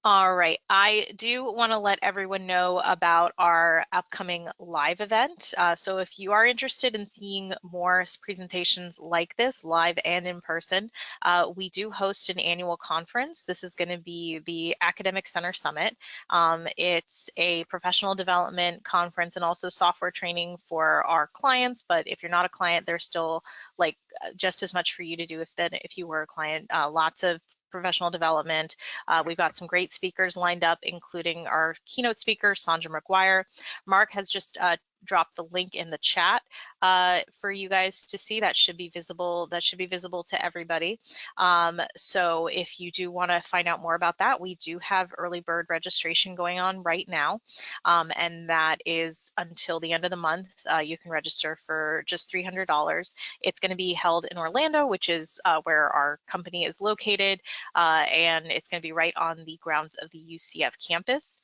All right, I do want to let everyone know about our upcoming live event. So if you are interested in seeing more presentations like this, live and in person, we do host an annual conference. This is going to be the Academic Center Summit. It's a professional development conference and also software training for our clients, but if you're not a client, there's still like just as much for you to do if you were a client. Lots of professional development. We've got some great speakers lined up, including our keynote speaker, Sandra McGuire. Mark has just dropped the link in the chat for you guys to see. That should be visible. That should be visible to everybody. So if you do want to find out more about that, we do have early bird registration going on right now, and that is until the end of the month. You can register for just $300. It's going to be held in Orlando, which is where our company is located. And it's going to be right on the grounds of the UCF campus.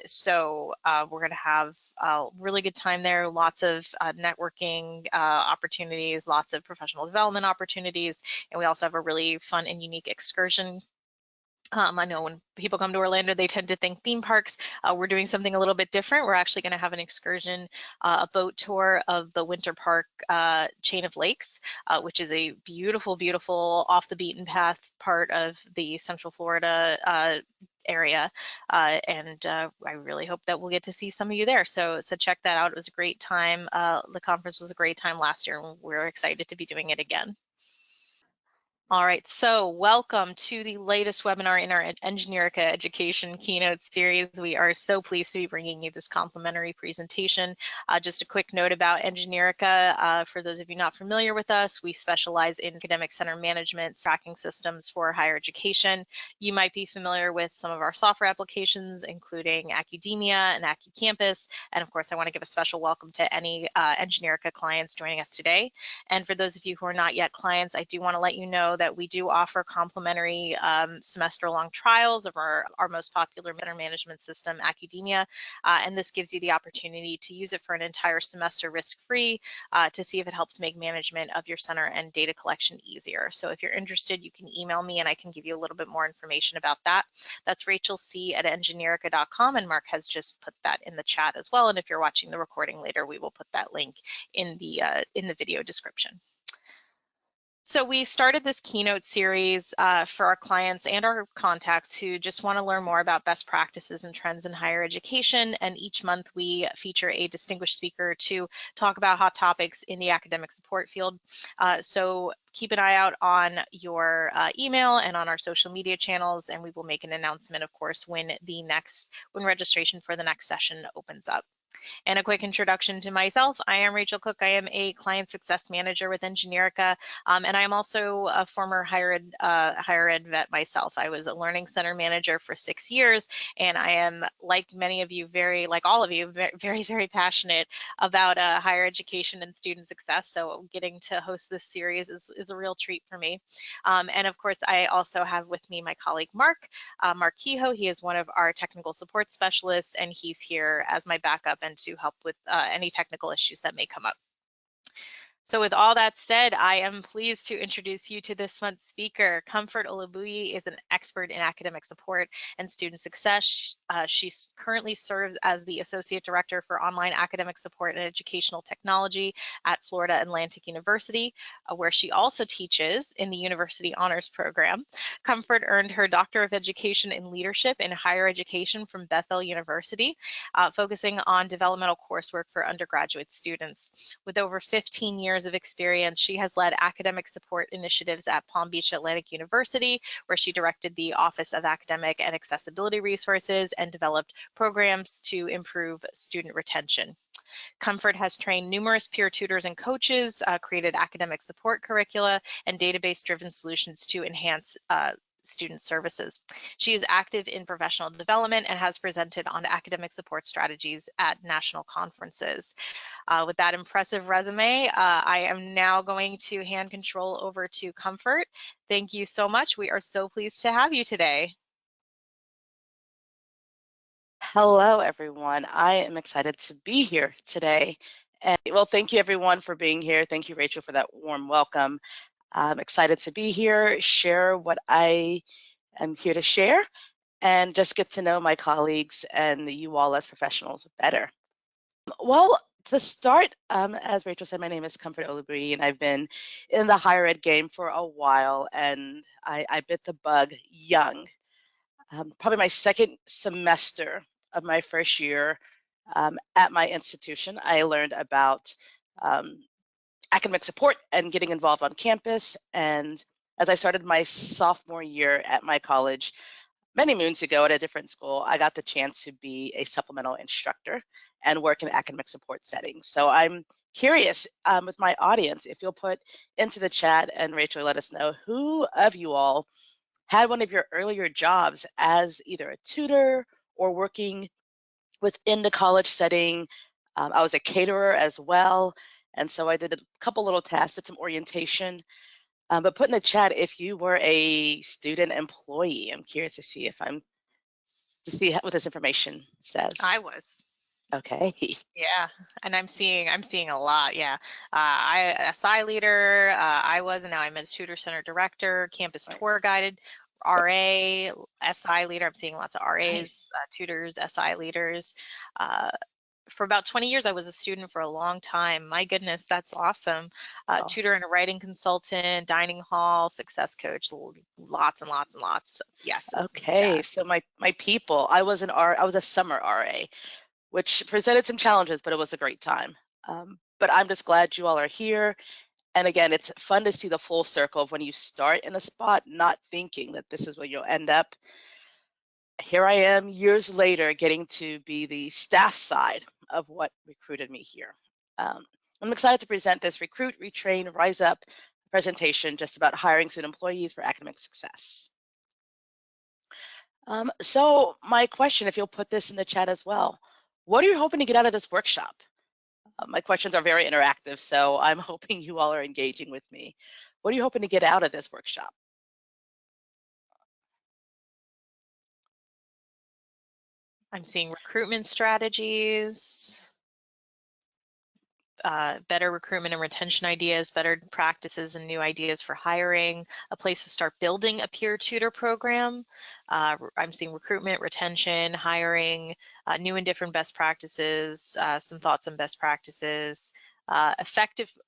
So we're going to have a really good time there, lots of networking opportunities, lots of professional development opportunities, and we also have a really fun and unique excursion. I know when people come to Orlando, they tend to think theme parks. We're doing something a little bit different. We're actually going to have an excursion, a boat tour of the Winter Park chain of lakes, which is a beautiful, beautiful off the beaten path part of the Central Florida area, and I really hope that we'll get to see some of you there. So check that out. It was a great time. The conference was a great time last year, and we're excited to be doing it again. All right, so welcome to the latest webinar in our Engineerica Education Keynote series. We are so pleased to be bringing you this complimentary presentation. Just a quick note about Engineerica. For those of you not familiar with us, we specialize in academic center management tracking systems for higher education. You might be familiar with some of our software applications, including Academia and AcuCampus. And of course, I want to give a special welcome to any Engineerica clients joining us today. And for those of you who are not yet clients, I do want to let you know that we do offer complimentary semester-long trials of our most popular center management system, Academia, and this gives you the opportunity to use it for an entire semester risk-free to see if it helps make management of your center and data collection easier. So if you're interested, you can email me and I can give you a little bit more information about that. That's rachelc@engineerica.com, and Mark has just put that in the chat as well. And if you're watching the recording later, we will put that link in the video description. So we started this keynote series for our clients and our contacts who just want to learn more about best practices and trends in higher education. And each month we feature a distinguished speaker to talk about hot topics in the academic support field. So keep an eye out on your email and on our social media channels, and we will make an announcement, of course, when registration for the next session opens up. And a quick introduction to myself. I am Rachel Cook. I am a client success manager with Engineerica, and I am also a former higher ed vet myself. I was a learning center manager for 6 years, and I am, like many of you, like all of you, very, very passionate about higher education and student success. So getting to host this series is a real treat for me. And of course, I also have with me my colleague Mark Kehoe. He is one of our technical support specialists, and he's here as my backup and to help with any technical issues that may come up. So with all that said, I am pleased to introduce you to this month's speaker. Comfort Olabuyi is an expert in academic support and student success. She currently serves as the Associate Director for Online Academic Support and Educational Technology at Florida Atlantic University, where she also teaches in the University Honors Program. Comfort earned her Doctor of Education in Leadership in Higher Education from Bethel University, focusing on developmental coursework for undergraduate students. With over 15 years of experience, she has led academic support initiatives at Palm Beach Atlantic University, where she directed the Office of Academic and Accessibility Resources and developed programs to improve student retention. Comfort has trained numerous peer tutors and coaches, created academic support curricula, and database-driven solutions to enhance student services. She is active in professional development and has presented on academic support strategies at national conferences. With that impressive resume, I am now going to hand control over to Comfort. Thank you so much. We are so pleased to have you today. Hello, everyone. I am excited to be here today. And well, thank you everyone for being here. Thank you, Rachel, for that warm welcome. I'm excited to be here, share what I am here to share, and just get to know my colleagues and you all as professionals better. Well, to start, as Rachel said, my name is Comfort Olubri, and I've been in the higher ed game for a while, and I bit the bug young. Probably my second semester of my first year at my institution, I learned about academic support and getting involved on campus. And as I started my sophomore year at my college, many moons ago at a different school, I got the chance to be a supplemental instructor and work in academic support settings. So I'm curious with my audience, if you'll put into the chat, and Rachel, let us know, who of you all had one of your earlier jobs as either a tutor or working within the college setting. I was a caterer as well. And so I did a couple little tasks, did some orientation. But put in the chat if you were a student employee. I'm curious to see what this information says. I was. Okay. Yeah, and I'm seeing a lot. Yeah, I SI leader. I was, and now I'm a tutor center director, campus Nice. tour guided, RA, SI leader. I'm seeing lots of RAs, Nice. tutors, SI leaders. For about 20 years, I was a student for a long time. My goodness, that's awesome. Awesome. Tutor and a writing consultant, dining hall, success coach, lots and lots and lots of yeses. Okay, so my people, I was a summer RA, which presented some challenges, but it was a great time. But I'm just glad you all are here. And again, it's fun to see the full circle of when you start in a spot, not thinking that this is where you'll end up. Here I am years later getting to be the staff side of what recruited me here. I'm excited to present this Recruit, Retrain, Rise Up presentation just about hiring student employees for academic success. So my question, if you'll put this in the chat as well, what are you hoping to get out of this workshop? My questions are very interactive, so I'm hoping you all are engaging with me. What are you hoping to get out of this workshop? I'm seeing recruitment strategies, better recruitment and retention ideas, better practices and new ideas for hiring, a place to start building a peer tutor program. I'm seeing recruitment, retention, hiring, new and different best practices, some thoughts on best practices,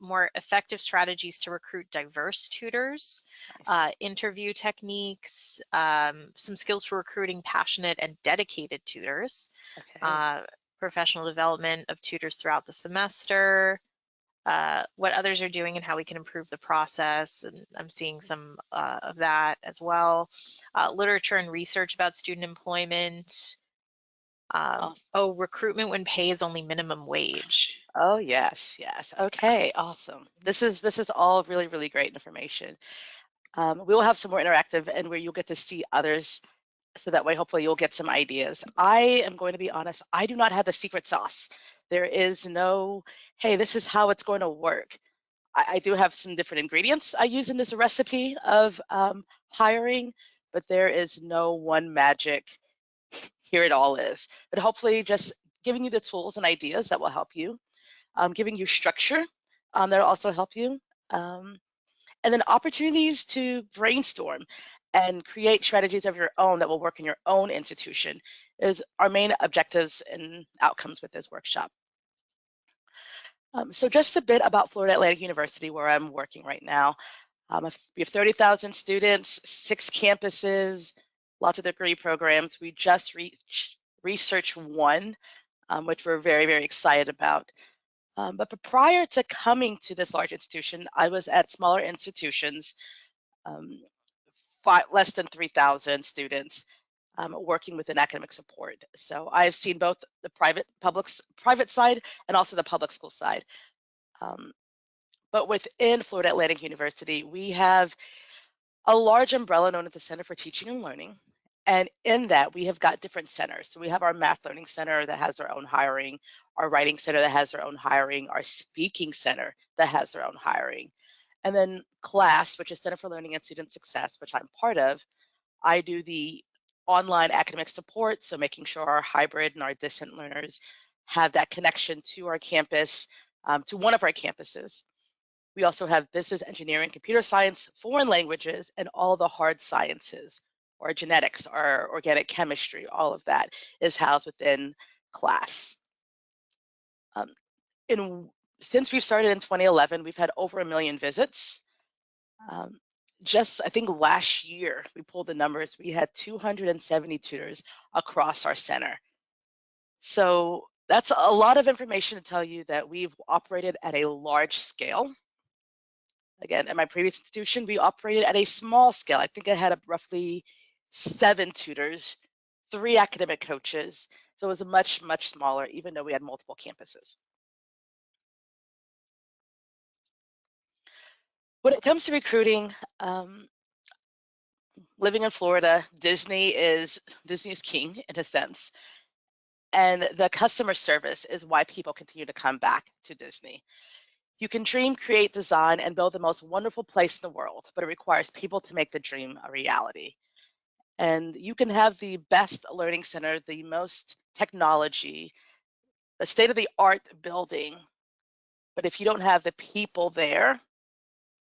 more effective strategies to recruit diverse tutors, Nice. interview techniques, some skills for recruiting passionate and dedicated tutors. Okay. Professional development of tutors throughout the semester, what others are doing and how we can improve the process. And I'm seeing some of that as well. Literature and research about student employment. Awesome. Oh, recruitment when pay is only minimum wage. Oh yes, yes. Okay, awesome. This is all really, really great information. We will have some more interactive and where you'll get to see others, so that way hopefully you'll get some ideas. I am going to be honest, I do not have the secret sauce. There is no, hey, this is how it's going to work. I do have some different ingredients I use in this recipe of hiring, but there is no one magic, here it all is. But hopefully just giving you the tools and ideas that will help you, giving you structure that'll also help you. And then opportunities to brainstorm and create strategies of your own that will work in your own institution is our main objectives and outcomes with this workshop. So just a bit about Florida Atlantic University, where I'm working right now. We have 30,000 students, 6 campuses, lots of degree programs. We just reached Research 1, which we're very, very excited about. But prior to coming to this large institution, I was at smaller institutions, less than 3,000 students, working within academic support. So I've seen both the private side and also the public school side. But within Florida Atlantic University, we have a large umbrella known as the Center for Teaching and Learning. And in that, we have got different centers. So we have our Math Learning Center that has their own hiring, our Writing Center that has their own hiring, our Speaking Center that has their own hiring. And then CLASS, which is Center for Learning and Student Success, which I'm part of, I do the online academic support, so making sure our hybrid and our distant learners have that connection to our campus, to one of our campuses. We also have business, engineering, computer science, foreign languages, and all the hard sciences or genetics or organic chemistry. All of that is housed within class. Since we started in 2011, we've had over 1 million visits. Just, I think last year, we pulled the numbers, we had 270 tutors across our center. So that's a lot of information to tell you that we've operated at a large scale. Again, at my previous institution, we operated at a small scale. I think I had roughly 7 tutors, 3 academic coaches. So it was a much, much smaller, even though we had multiple campuses. When it comes to recruiting, living in Florida, Disney is king in a sense. And the customer service is why people continue to come back to Disney. You can dream, create, design, and build the most wonderful place in the world, but it requires people to make the dream a reality. And you can have the best learning center, the most technology, the state-of-the-art building, but if you don't have the people there,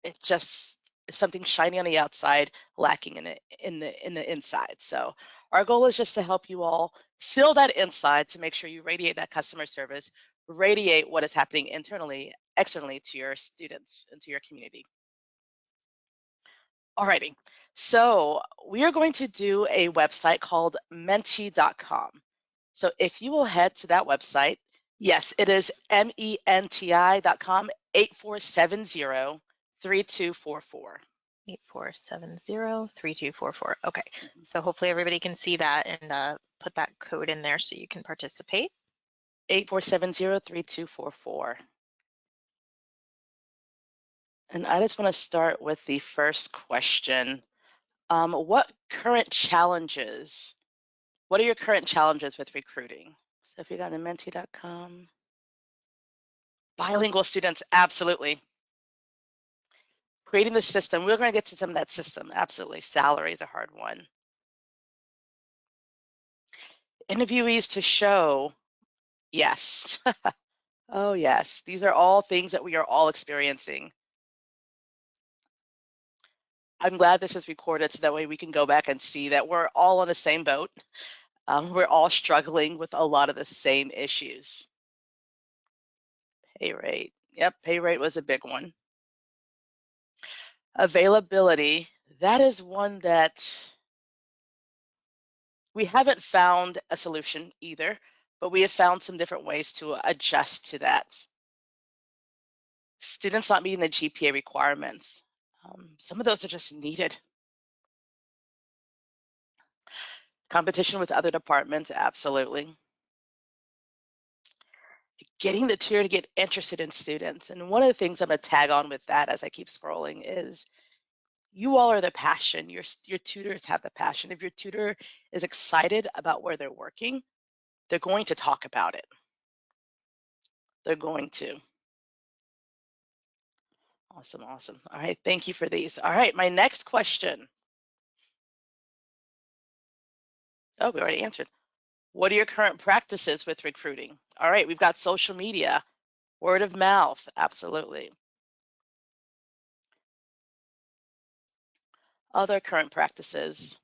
it just is something shiny on the outside, lacking in the inside. So our goal is just to help you all fill that inside to make sure you radiate that customer service, radiate what is happening internally, externally to your students and to your community. Alrighty, so we are going to do a website called menti.com. So if you will head to that website, yes, it is menti.com, 8470-3244. 8470-3244. Okay, so hopefully everybody can see that and put that code in there so you can participate. 8470-3244. And I just want to start with the first question. What are your current challenges with recruiting? So if you got a menti.com, bilingual students, absolutely. Creating the system, we're going to get to some of that system, absolutely. Salary is a hard one. Interviewees to show, yes. Oh yes, these are all things that we are all experiencing. I'm glad this is recorded so that way we can go back and see that we're all on the same boat. We're all struggling with a lot of the same issues. Pay rate, yep, pay rate was a big one. Availability, that is one that we haven't found a solution either, but we have found some different ways to adjust to that. Students not meeting the GPA requirements. Some of those are just needed. Competition with other departments, absolutely. Getting the tutor to get interested in students. And one of the things I'm going to tag on with that as I keep scrolling is you all are the passion. Your tutors have the passion. If your tutor is excited about where they're working, they're going to talk about it. They're going to. Awesome, awesome. All right, thank you for these. All right, my next question. Oh, we already answered. What are your current practices with recruiting? All right, we've got social media, word of mouth, absolutely. Other current practices.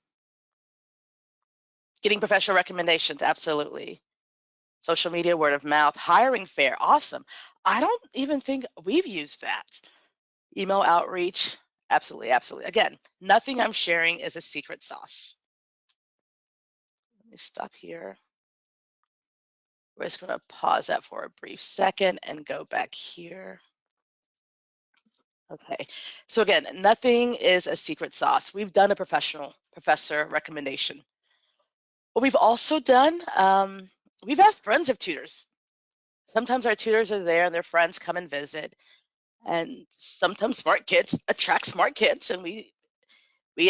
Getting professional recommendations, absolutely. Social media, word of mouth, hiring fair, awesome. I don't even think we've used that. Email outreach, absolutely, absolutely. Again, nothing I'm sharing is a secret sauce. Let me stop here. We're just going to pause that for a brief second and go back here. Okay, so again, nothing is a secret sauce. We've done a professor recommendation. What we've also done, we've asked friends of tutors. Sometimes our tutors are there and their friends come and visit. And sometimes smart kids attract smart kids. And we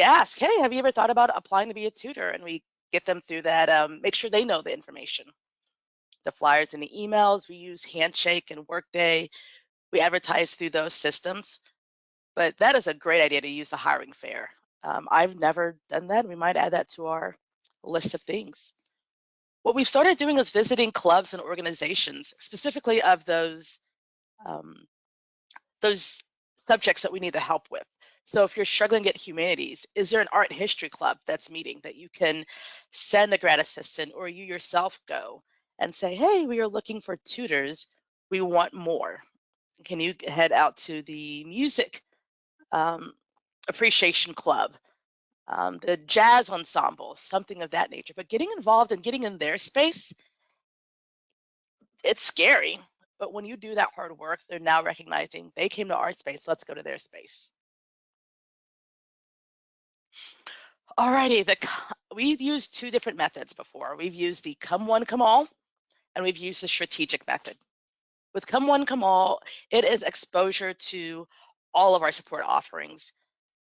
ask, hey, have you ever thought about applying to be a tutor? And we get them through that, make sure they know the information. The flyers and the emails, we use Handshake and Workday. We advertise through those systems. But that is a great idea to use the hiring fair. I've never done that. We might add that to our list of things. What we've started doing is visiting clubs and organizations, specifically of those subjects that we need the help with. So if you're struggling at humanities, is there an art history club that's meeting that you can send a grad assistant or you yourself go and say, hey, we are looking for tutors. We want more. Can you head out to the music appreciation club, the jazz ensemble, something of that nature? But getting involved and getting in their space, it's scary. But when you do that hard work, they're now recognizing they came to our space, let's go to their space. Alrighty, we've used two different methods before. We've used the come one, come all, and we've used the strategic method. With come one, come all, it is exposure to all of our support offerings.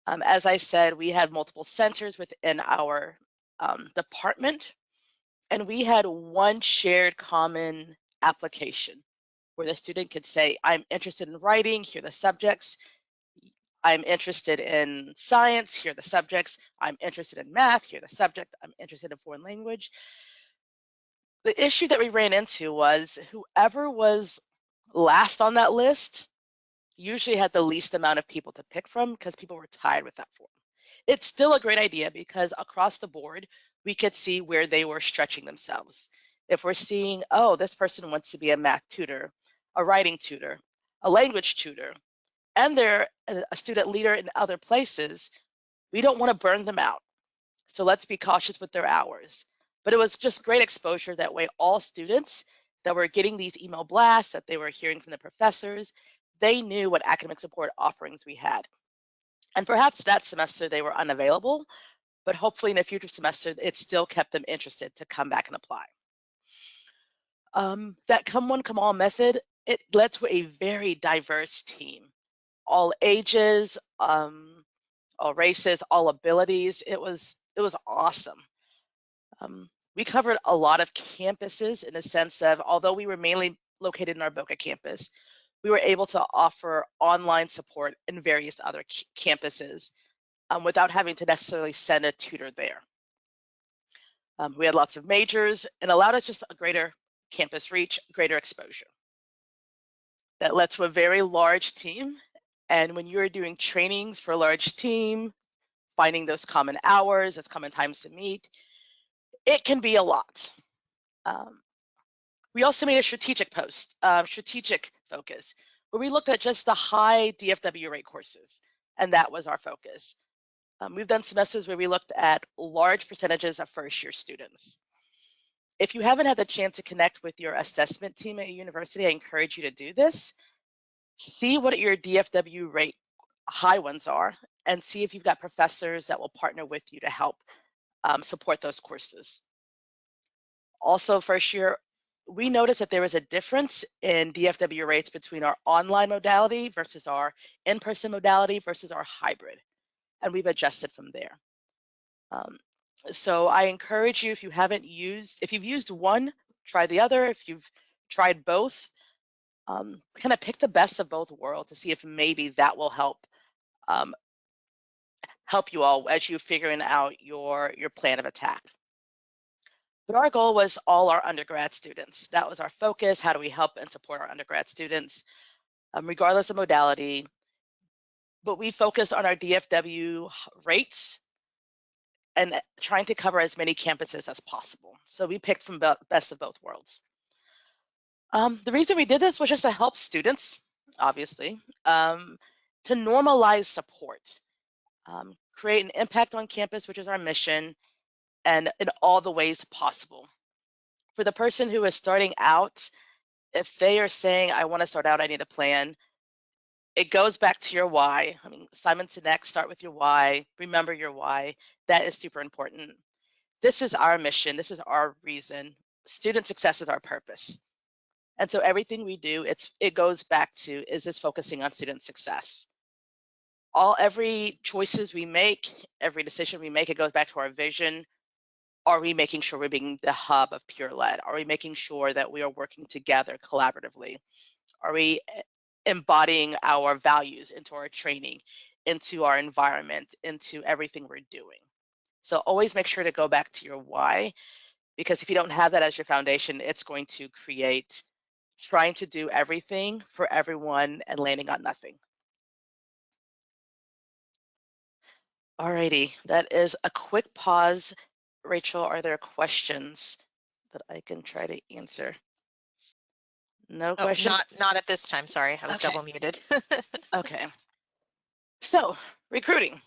As I said, we had multiple centers within our department, and we had one shared common application where the student could say, I'm interested in writing, here are the subjects. I'm interested in science, here are the subjects. I'm interested in math, here are the subject. I'm interested in foreign language. The issue that we ran into was whoever was last on that list usually had the least amount of people to pick from because people were tied with that form. It's still a great idea because across the board, we could see where they were stretching themselves. If we're seeing, oh, this person wants to be a math tutor, a writing tutor, a language tutor, and they're a student leader in other places, we don't want to burn them out. So let's be cautious with their hours. But it was just great exposure that way. All students that were getting these email blasts, that they were hearing from the professors, they knew what academic support offerings we had. And perhaps that semester they were unavailable, but hopefully in a future semester, it still kept them interested to come back and apply. That come one, come all method, it led to a very diverse team. All ages, all races, all abilities. It was awesome. We covered a lot of campuses in a sense of, although we were mainly located in our Boca campus, we were able to offer online support in various other campuses without having to necessarily send a tutor there. We had lots of majors and allowed us just a greater campus reach, greater exposure. That led to a very large team. And when you're doing trainings for a large team, finding those common hours, those common times to meet, it can be a lot. We also made a strategic focus, where we looked at just the high DFW rate courses, and that was our focus. We've done semesters where we looked at large percentages of first-year students. If you haven't had the chance to connect with your assessment team at your university, I encourage you to do this. See what your DFW rate high ones are, and see if you've got professors that will partner with you to help support those courses. Also, first year, we noticed that there was a difference in DFW rates between our online modality versus our in-person modality versus our hybrid, and we've adjusted from there. So I encourage you, if you've used one, try the other. If you've tried both, kind of pick the best of both worlds to see if maybe that will help you all as you figuring out your plan of attack. But our goal was all our undergrad students. That was our focus. How do we help and support our undergrad students, regardless of modality? But we focused on our DFW rates and trying to cover as many campuses as possible. So we picked from best of both worlds. The reason we did this was just to help students, obviously, to normalize support, create an impact on campus, which is our mission, and in all the ways possible. For the person who is starting out, if they are saying, I want to start out, I need a plan, it goes back to your why. I mean, Simon Sinek, start with your why, remember your why. That is super important. This is our mission. This is our reason. Student success is our purpose. And so everything we do, it goes back to, is this focusing on student success? Every choices we make, every decision we make, it goes back to our vision. Are we making sure we're being the hub of Pure Lead? Are we making sure that we are working together collaboratively? Are we embodying our values into our training, into our environment, into everything we're doing? So always make sure to go back to your why, because if you don't have that as your foundation, it's going to create trying to do everything for everyone and landing on nothing. Alrighty, that is a quick pause. Rachel, are there questions that I can try to answer? No Oh, questions? not at this time. Sorry, I was Okay, double muted. okay. So, recruiting.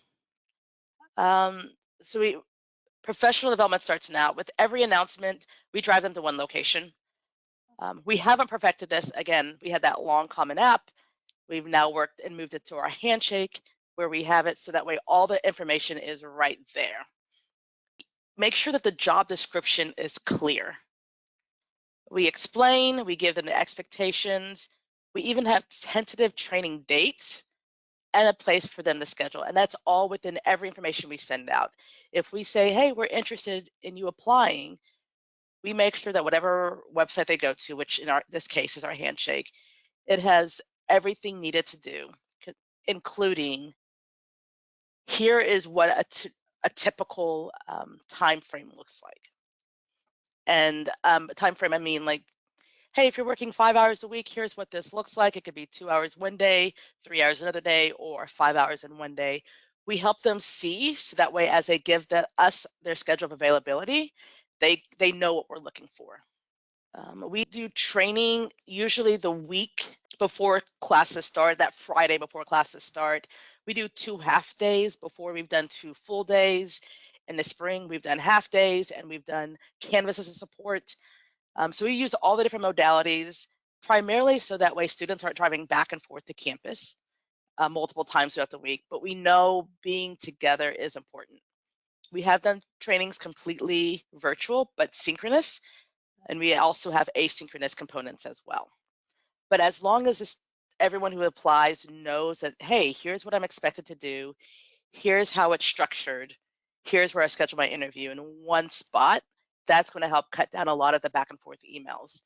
Um, so professional development starts now. With every announcement, we drive them to one location. We haven't perfected this. Again, we had that long common app. We've now worked and moved it to our handshake where we have it so that way all the information is right there. Make sure that the job description is clear. We explain, we give them the expectations. We even have tentative training dates and a place for them to schedule. And that's all within every information we send out. If we say, hey, we're interested in you applying, we make sure that whatever website they go to, which in this case is our handshake, it has everything needed to do, including here is what a typical time frame looks like. And time frame, I mean like, hey, if you're working 5 hours a week, here's what this looks like. It could be 2 hours one day, 3 hours another day, or 5 hours in one day. We help them see so that way as they give us their schedule of availability, they know what we're looking for. We do training usually the week before classes start, that Friday before classes start. We do 2 half days before we've done 2 full days. In the spring, we've done half days and we've done Canvas as a support. So we use all the different modalities primarily so that way students aren't driving back and forth to campus multiple times throughout the week, but we know being together is important. We have done trainings completely virtual, but synchronous, and we also have asynchronous components as well. But as long as everyone who applies knows that, hey, here's what I'm expected to do, here's how it's structured, here's where I schedule my interview in one spot, that's going to help cut down a lot of the back and forth emails.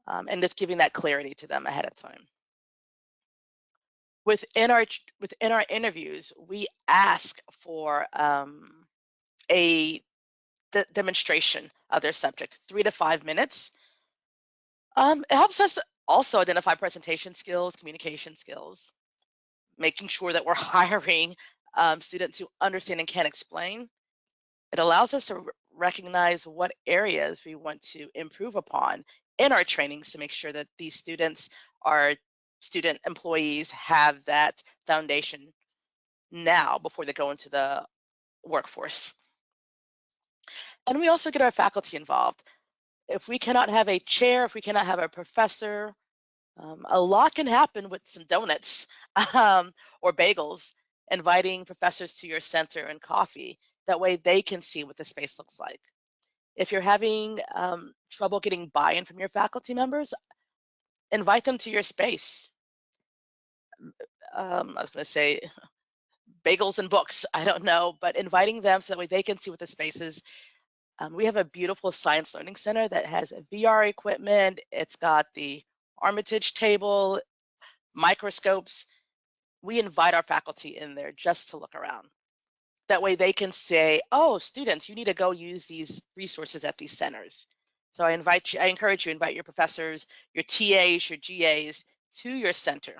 And just giving that clarity to them ahead of time. Within our interviews, we ask for a demonstration of their subject, 3 to 5 minutes. It helps us also identify presentation skills, communication skills, making sure that we're hiring students who understand and can explain. It allows us to recognize what areas we want to improve upon in our trainings to make sure that these students, our student employees, have that foundation now before they go into the workforce. And we also get our faculty involved. If we cannot have a chair, if we cannot have a professor, a lot can happen with some donuts or bagels, inviting professors to your center and coffee. That way they can see what the space looks like. If you're having trouble getting buy-in from your faculty members, invite them to your space. I was going to say bagels and books, I don't know, but inviting them so that way they can see what the space is. We have a beautiful science learning center that has VR equipment. It's got the Armitage table, microscopes. We invite our faculty in there just to look around. That way they can say, oh, students, you need to go use these resources at these centers. So I encourage you to invite your professors, your TAs, your GAs to your center.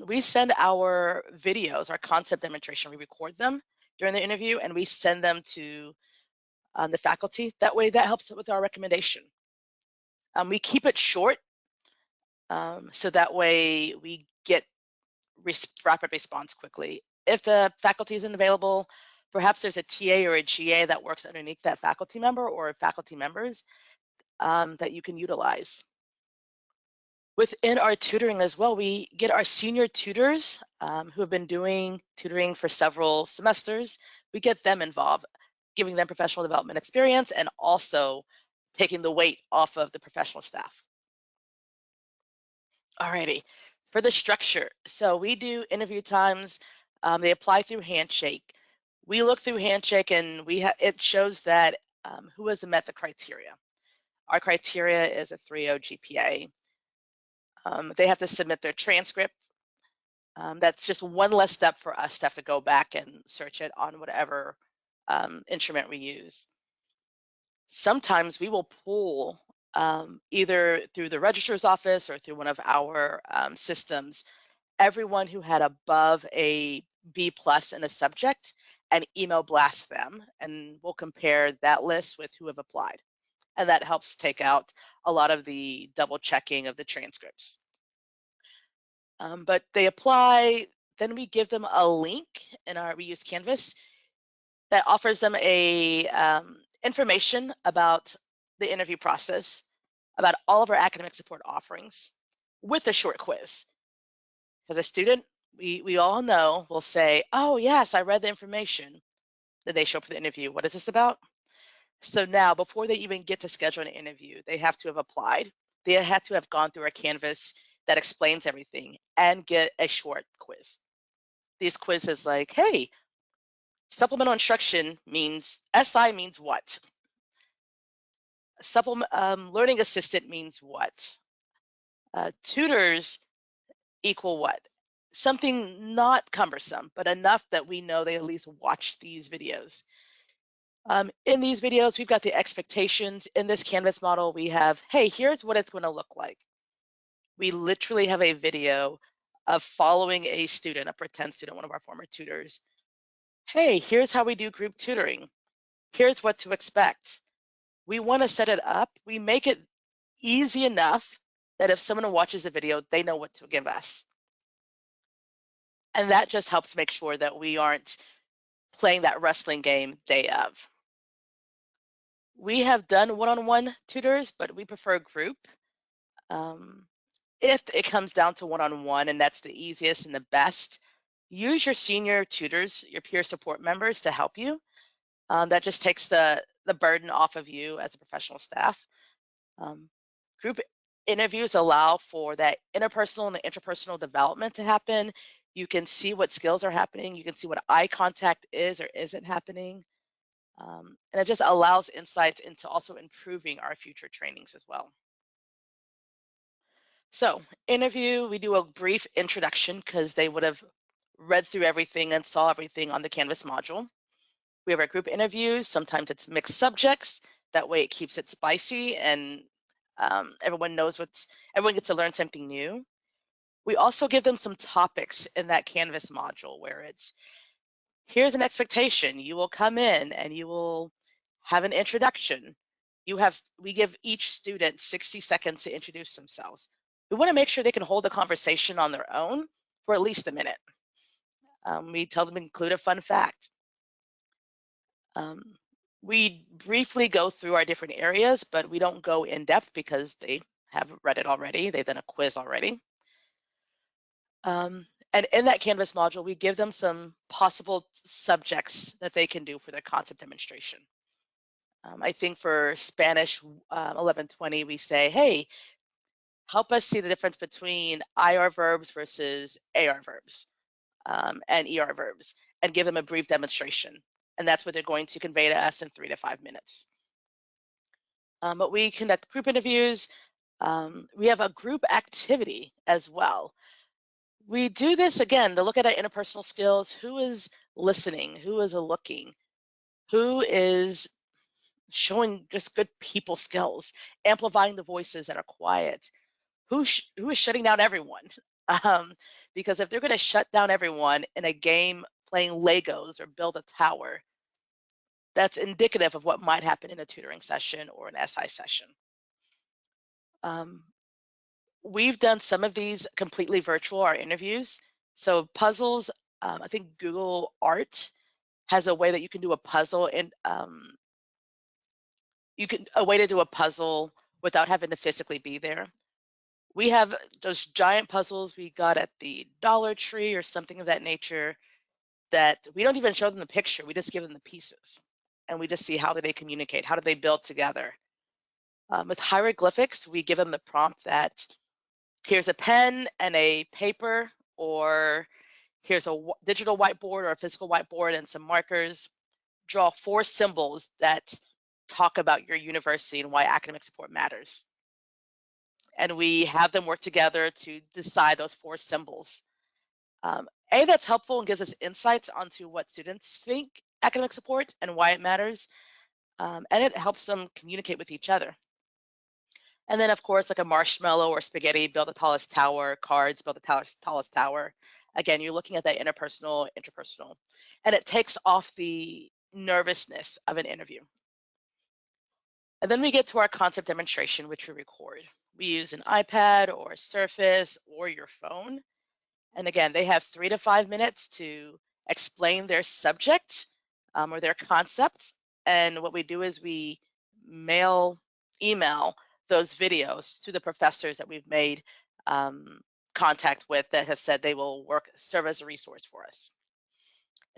We send our videos, our concept demonstration, we record them during the interview and we send them to the faculty. That way that helps with our recommendation. We keep it short so that way we get rapid response quickly. If the faculty isn't available, perhaps there's a TA or a GA that works underneath that faculty member or faculty members that you can utilize. Within our tutoring as well, we get our senior tutors who have been doing tutoring for several semesters. We get them involved, giving them professional development experience and also taking the weight off of the professional staff. Alrighty, for the structure. So we do interview times. They apply through Handshake. We look through Handshake and it shows that who has met the criteria. Our criteria is a 3.0 GPA. They have to submit their transcript. That's just one less step for us to have to go back and search it on whatever instrument we use. Sometimes we will pull either through the registrar's office or through one of our systems everyone who had above a B+ in a subject and email blast them, and we'll compare that list with who have applied. And that helps take out a lot of the double checking of the transcripts. But they apply, then we give them a link in our reuse Canvas that offers them a information about the interview process, about all of our academic support offerings, with a short quiz. Because a student, we all know, will say, oh yes, I read the information. Then they show up for the interview. What is this about? So now, before they even get to schedule an interview, they have to have applied. They have to have gone through a Canvas that explains everything and get a short quiz. These quizzes like, hey, supplemental instruction means, SI means what? Learning assistant means what? Tutors equal what? Something not cumbersome, but enough that we know they at least watch these videos. In these videos, we've got the expectations. In this Canvas model, we have, hey, here's what it's going to look like. We literally have a video of following a student, a pretend student, one of our former tutors. Hey, here's how we do group tutoring. Here's what to expect. We want to set it up. We make it easy enough that if someone watches the video, they know what to give us. And that just helps make sure that we aren't playing that wrestling game day of. We have done one-on-one tutors, but we prefer group. If it comes down to one-on-one, and that's the easiest and the best, use your senior tutors, your peer support members to help you. That just takes the burden off of you as a professional staff. Group interviews allow for that interpersonal and interpersonal development to happen. You can see what skills are happening. You can see what eye contact is or isn't happening. And it just allows insights into also improving our future trainings as well. So interview, we do a brief introduction because they would have read through everything and saw everything on the Canvas module. We have our group interviews. Sometimes it's mixed subjects. That way it keeps it spicy and everyone gets to learn something new. We also give them some topics in that Canvas module where it's, here's an expectation. You will come in and you will have an introduction. We give each student 60 seconds to introduce themselves. We want to make sure they can hold a conversation on their own for at least a minute. We tell them to include a fun fact. We briefly go through our different areas, but we don't go in depth because they have read it already. They've done a quiz already. And in that Canvas module, we give them some possible subjects that they can do for their concept demonstration. I think for Spanish 1120, we say, hey, help us see the difference between IR verbs versus AR verbs and ER verbs, and give them a brief demonstration. And that's what they're going to convey to us in 3 to 5 minutes. But we conduct group interviews. We have a group activity as well. We do this, again, to look at our interpersonal skills. Who is listening? Who is looking? Who is showing just good people skills, amplifying the voices that are quiet? Who is shutting down everyone? Because if they're going to shut down everyone in a game playing Legos or build a tower, that's indicative of what might happen in a tutoring session or an SI session. We've done some of these completely virtual, our interviews. So puzzles, I think Google Art has a way that you can do a puzzle, and a way to do a puzzle without having to physically be there. We have those giant puzzles we got at the Dollar Tree or something of that nature that we don't even show them the picture. We just give them the pieces, and we just see how do they communicate, how do they build together. With hieroglyphics, we give them the prompt that here's a pen and a paper, or here's a digital whiteboard or a physical whiteboard and some markers. Draw 4 symbols that talk about your university and why academic support matters. And we have them work together to decide those 4 symbols. That's helpful and gives us insights onto what students think academic support and why it matters. And it helps them communicate with each other. And then, of course, like a marshmallow or spaghetti, build the tallest tower, cards, build the tallest tower. Again, you're looking at that interpersonal, interpersonal. And it takes off the nervousness of an interview. And then we get to our concept demonstration, which we record. We use an iPad or a Surface or your phone. And again, they have 3 to 5 minutes to explain their subject or their concept. And what we do is we email those videos to the professors that we've made contact with that have said they will serve as a resource for us.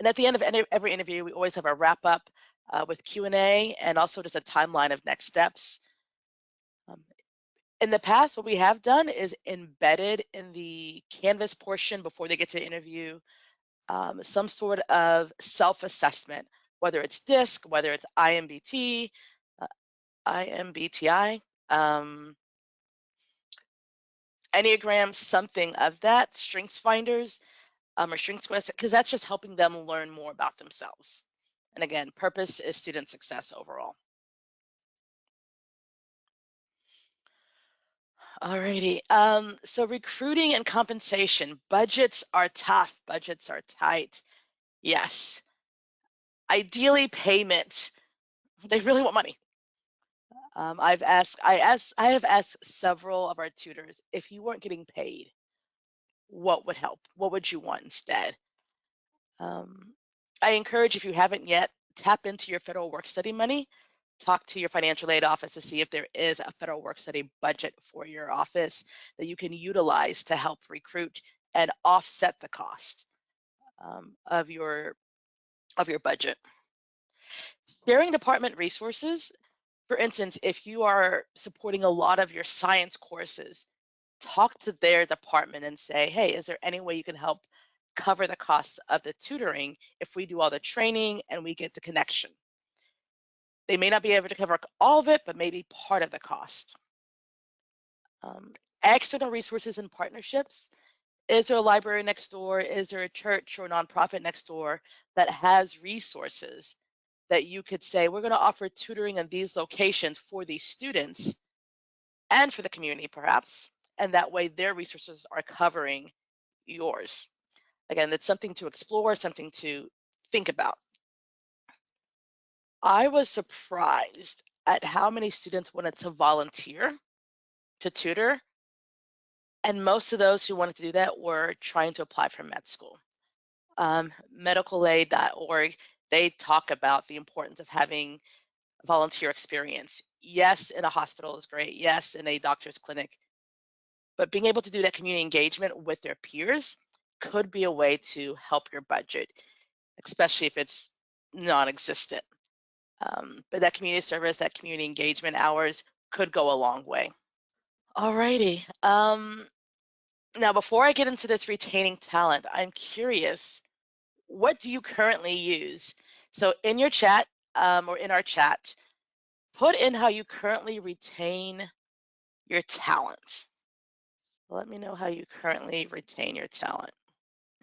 And at the end of every interview, we always have a wrap up with Q&A and also just a timeline of next steps. In the past, what we have done is embedded in the Canvas portion before they get to the interview some sort of self-assessment, whether it's DISC, whether it's IMBT, IMBTI, Enneagram, something of that, Strengths Finders, or Strengths Quest, because that's just helping them learn more about themselves. And again, purpose is student success overall. Alrighty, so recruiting and compensation, budgets are tough, budgets are tight. Yes. Ideally payment, they really want money. I have asked several of our tutors, if you weren't getting paid, what would help? What would you want instead? I encourage, if you haven't yet, tap into your federal work study money. Talk to your financial aid office to see if there is a federal work study budget for your office that you can utilize to help recruit and offset the cost of your budget. Sharing department resources. For instance, if you are supporting a lot of your science courses, talk to their department and say, hey, is there any way you can help cover the costs of the tutoring if we do all the training and we get the connection? They may not be able to cover all of it, but maybe part of the cost. External resources and partnerships. Is there a library next door? Is there a church or nonprofit next door that has resources that you could say, we're going to offer tutoring in these locations for these students and for the community perhaps, and that way their resources are covering yours. Again, it's something to explore, something to think about. I was surprised at how many students wanted to volunteer to tutor, and most of those who wanted to do that were trying to apply for med school. Medicalaid.org, they talk about the importance of having volunteer experience. Yes, in a hospital is great. Yes, in a doctor's clinic. But being able to do that community engagement with their peers could be a way to help your budget, especially if it's non-existent. But that community service, that community engagement hours could go a long way. Alrighty. Now, before I get into this retaining talent, I'm curious, what do you currently use? So in your chat or in our chat, put in how you currently retain your talent. Let me know how you currently retain your talent.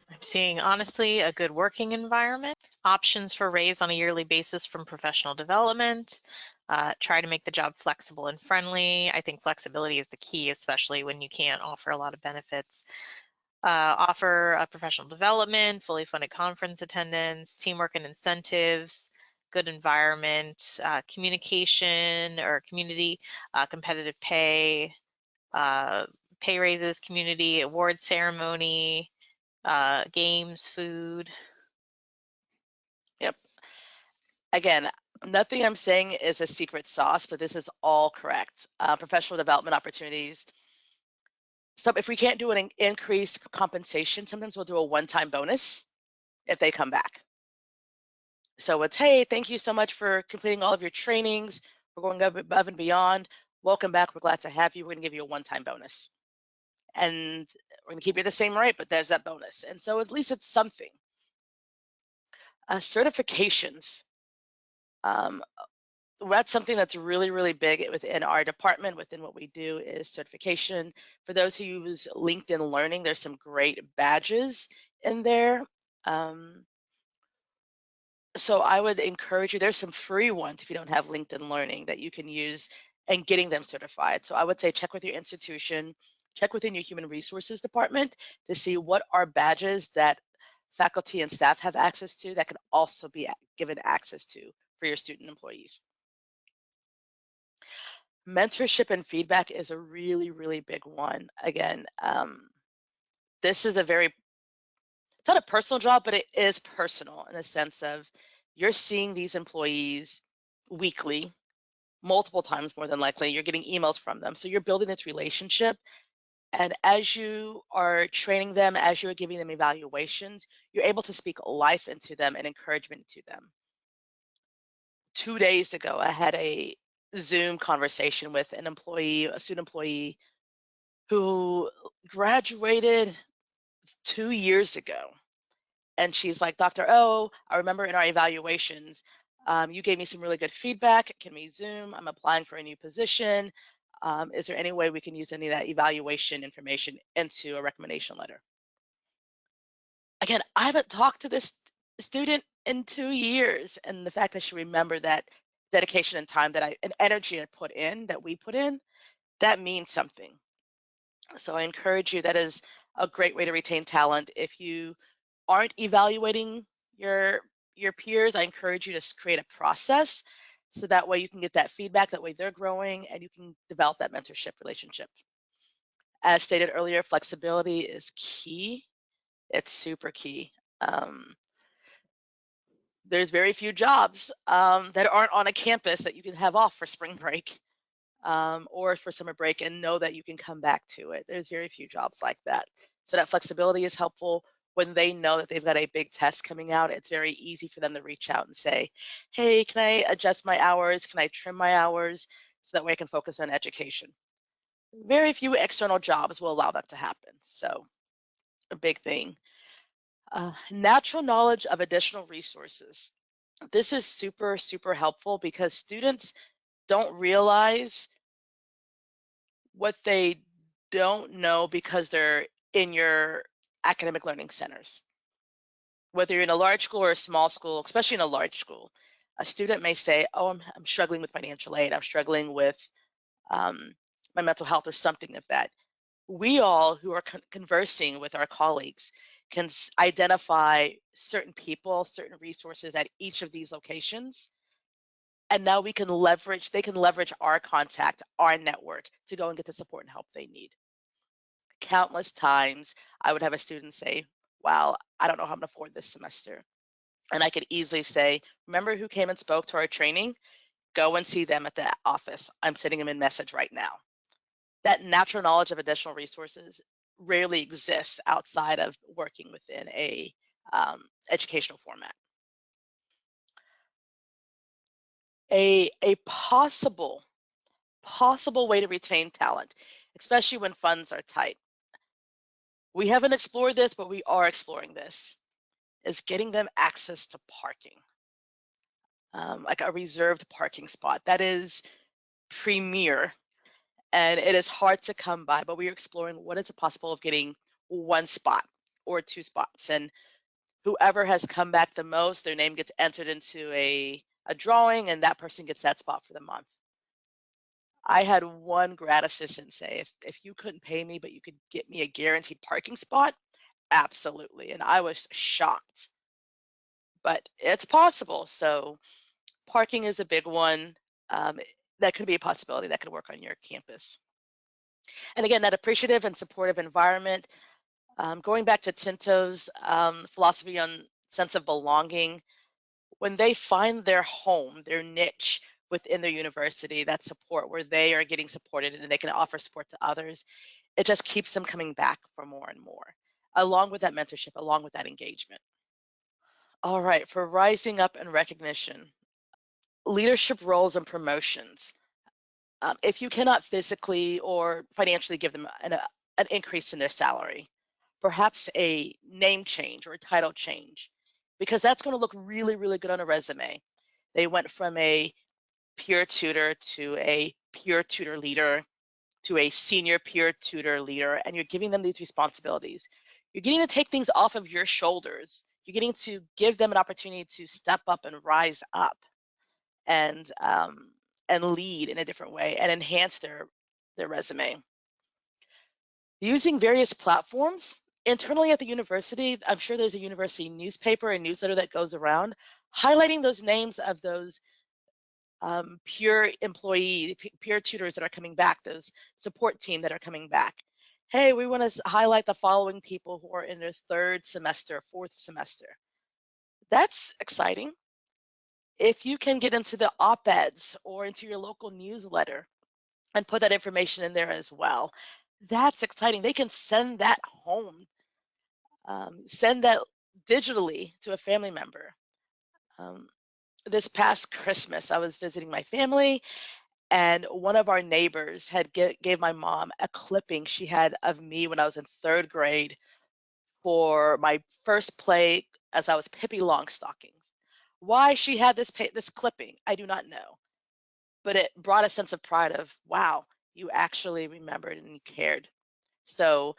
I'm seeing, honestly, a good working environment, options for raise on a yearly basis from professional development, try to make the job flexible and friendly. I think flexibility is the key, especially when you can't offer a lot of benefits. Offer a professional development, fully funded conference attendance, teamwork and incentives, good environment, communication or community, competitive pay, pay raises, community award ceremony, games, food. Yep. Again, nothing I'm saying is a secret sauce, but this is all correct. Professional development opportunities. So if we can't do an increased compensation, sometimes we'll do a one-time bonus if they come back. So it's, hey, thank you so much for completing all of your trainings. We're going above and beyond. Welcome back. We're glad to have you. We're going to give you a one-time bonus. And we're going to keep you the same rate, but there's that bonus. And so at least it's something. Certifications. That's something that's really, really big within our department, within what we do is certification. For those who use LinkedIn Learning, there's some great badges in there. So I would encourage you, there's some free ones if you don't have LinkedIn Learning that you can use and getting them certified. So I would say check with your institution, check within your human resources department to see what are badges that faculty and staff have access to that can also be given access to for your student employees. Mentorship and feedback is a really, really big one. Again, this is it's not a personal job, but it is personal in the sense of you're seeing these employees weekly, multiple times more than likely. You're getting emails from them. So you're building this relationship. And as you are training them, as you're giving them evaluations, you're able to speak life into them and encouragement to them. 2 days ago, I had a Zoom conversation with an employee, a student employee who graduated 2 years ago. And she's like, Dr. O, I remember in our evaluations, you gave me some really good feedback. Can we Zoom? I'm applying for a new position. Is there any way we can use any of that evaluation information into a recommendation letter? Again, I haven't talked to this student in 2 years, and the fact that she remembered that dedication and time and energy I put in, that we put in, that means something. So I encourage you, that is a great way to retain talent. If you aren't evaluating your peers, I encourage you to create a process so that way you can get that feedback, that way they're growing and you can develop that mentorship relationship. As stated earlier, flexibility is key. It's super key. There's very few jobs that aren't on a campus that you can have off for spring break or for summer break and know that you can come back to it. There's very few jobs like that. So that flexibility is helpful. When they know that they've got a big test coming out, it's very easy for them to reach out and say, hey, can I adjust my hours? Can I trim my hours? So that way I can focus on education. Very few external jobs will allow that to happen. So a big thing. Natural knowledge of additional resources. This is super, super helpful because students don't realize what they don't know because they're in your academic learning centers. Whether you're in a large school or a small school, especially in a large school, a student may say, oh, I'm struggling with financial aid, I'm struggling with my mental health or something of that. We all who are conversing with our colleagues can identify certain people, certain resources at each of these locations. And now they can leverage our contact, our network to go and get the support and help they need. Countless times I would have a student say, wow, I don't know how I'm gonna afford this semester. And I could easily say, remember who came and spoke to our training? Go and see them at the office. I'm sending them a message right now. That natural knowledge of additional resources rarely exists outside of working within a educational format. A possible way to retain talent, especially when funds are tight. We haven't explored this, but we are exploring this, is getting them access to parking, like a reserved parking spot. That is premier, and it is hard to come by, but we are exploring what is it possible of getting one spot or 2 spots. And whoever has come back the most, their name gets entered into a drawing, and that person gets that spot for the month. I had one grad assistant say, if you couldn't pay me, but you could get me a guaranteed parking spot, absolutely. And I was shocked, but it's possible. So parking is a big one. That could be a possibility that could work on your campus. And again, that appreciative and supportive environment, going back to Tinto's philosophy on sense of belonging, when they find their home, their niche within their university, that support where they are getting supported and they can offer support to others, it just keeps them coming back for more and more, along with that mentorship, along with that engagement. All right, for rising up and recognition, leadership roles and promotions. If you cannot physically or financially give them an increase in their salary, perhaps a name change or a title change, because that's going to look really, really good on a resume. They went from a peer tutor to a peer tutor leader to a senior peer tutor leader, and you're giving them these responsibilities. You're getting to take things off of your shoulders. You're getting to give them an opportunity to step up and rise up. And and lead in a different way and enhance their resume. Using various platforms internally at the university, I'm sure there's a university newspaper and newsletter that goes around highlighting those names of those peer tutors that are coming back, those support team that are coming back. Hey, we want to highlight the following people who are in their third semester, fourth semester. That's exciting. If you can get into the op-eds or into your local newsletter and put that information in there as well, that's exciting. They can send that home, send that digitally to a family member. This past Christmas, I was visiting my family, and one of our neighbors had gave my mom a clipping she had of me when I was in third grade for my first play as I was Pippi Longstockings. Why she had this clipping, I do not know, but it brought a sense of pride of, wow, you actually remembered and you cared. So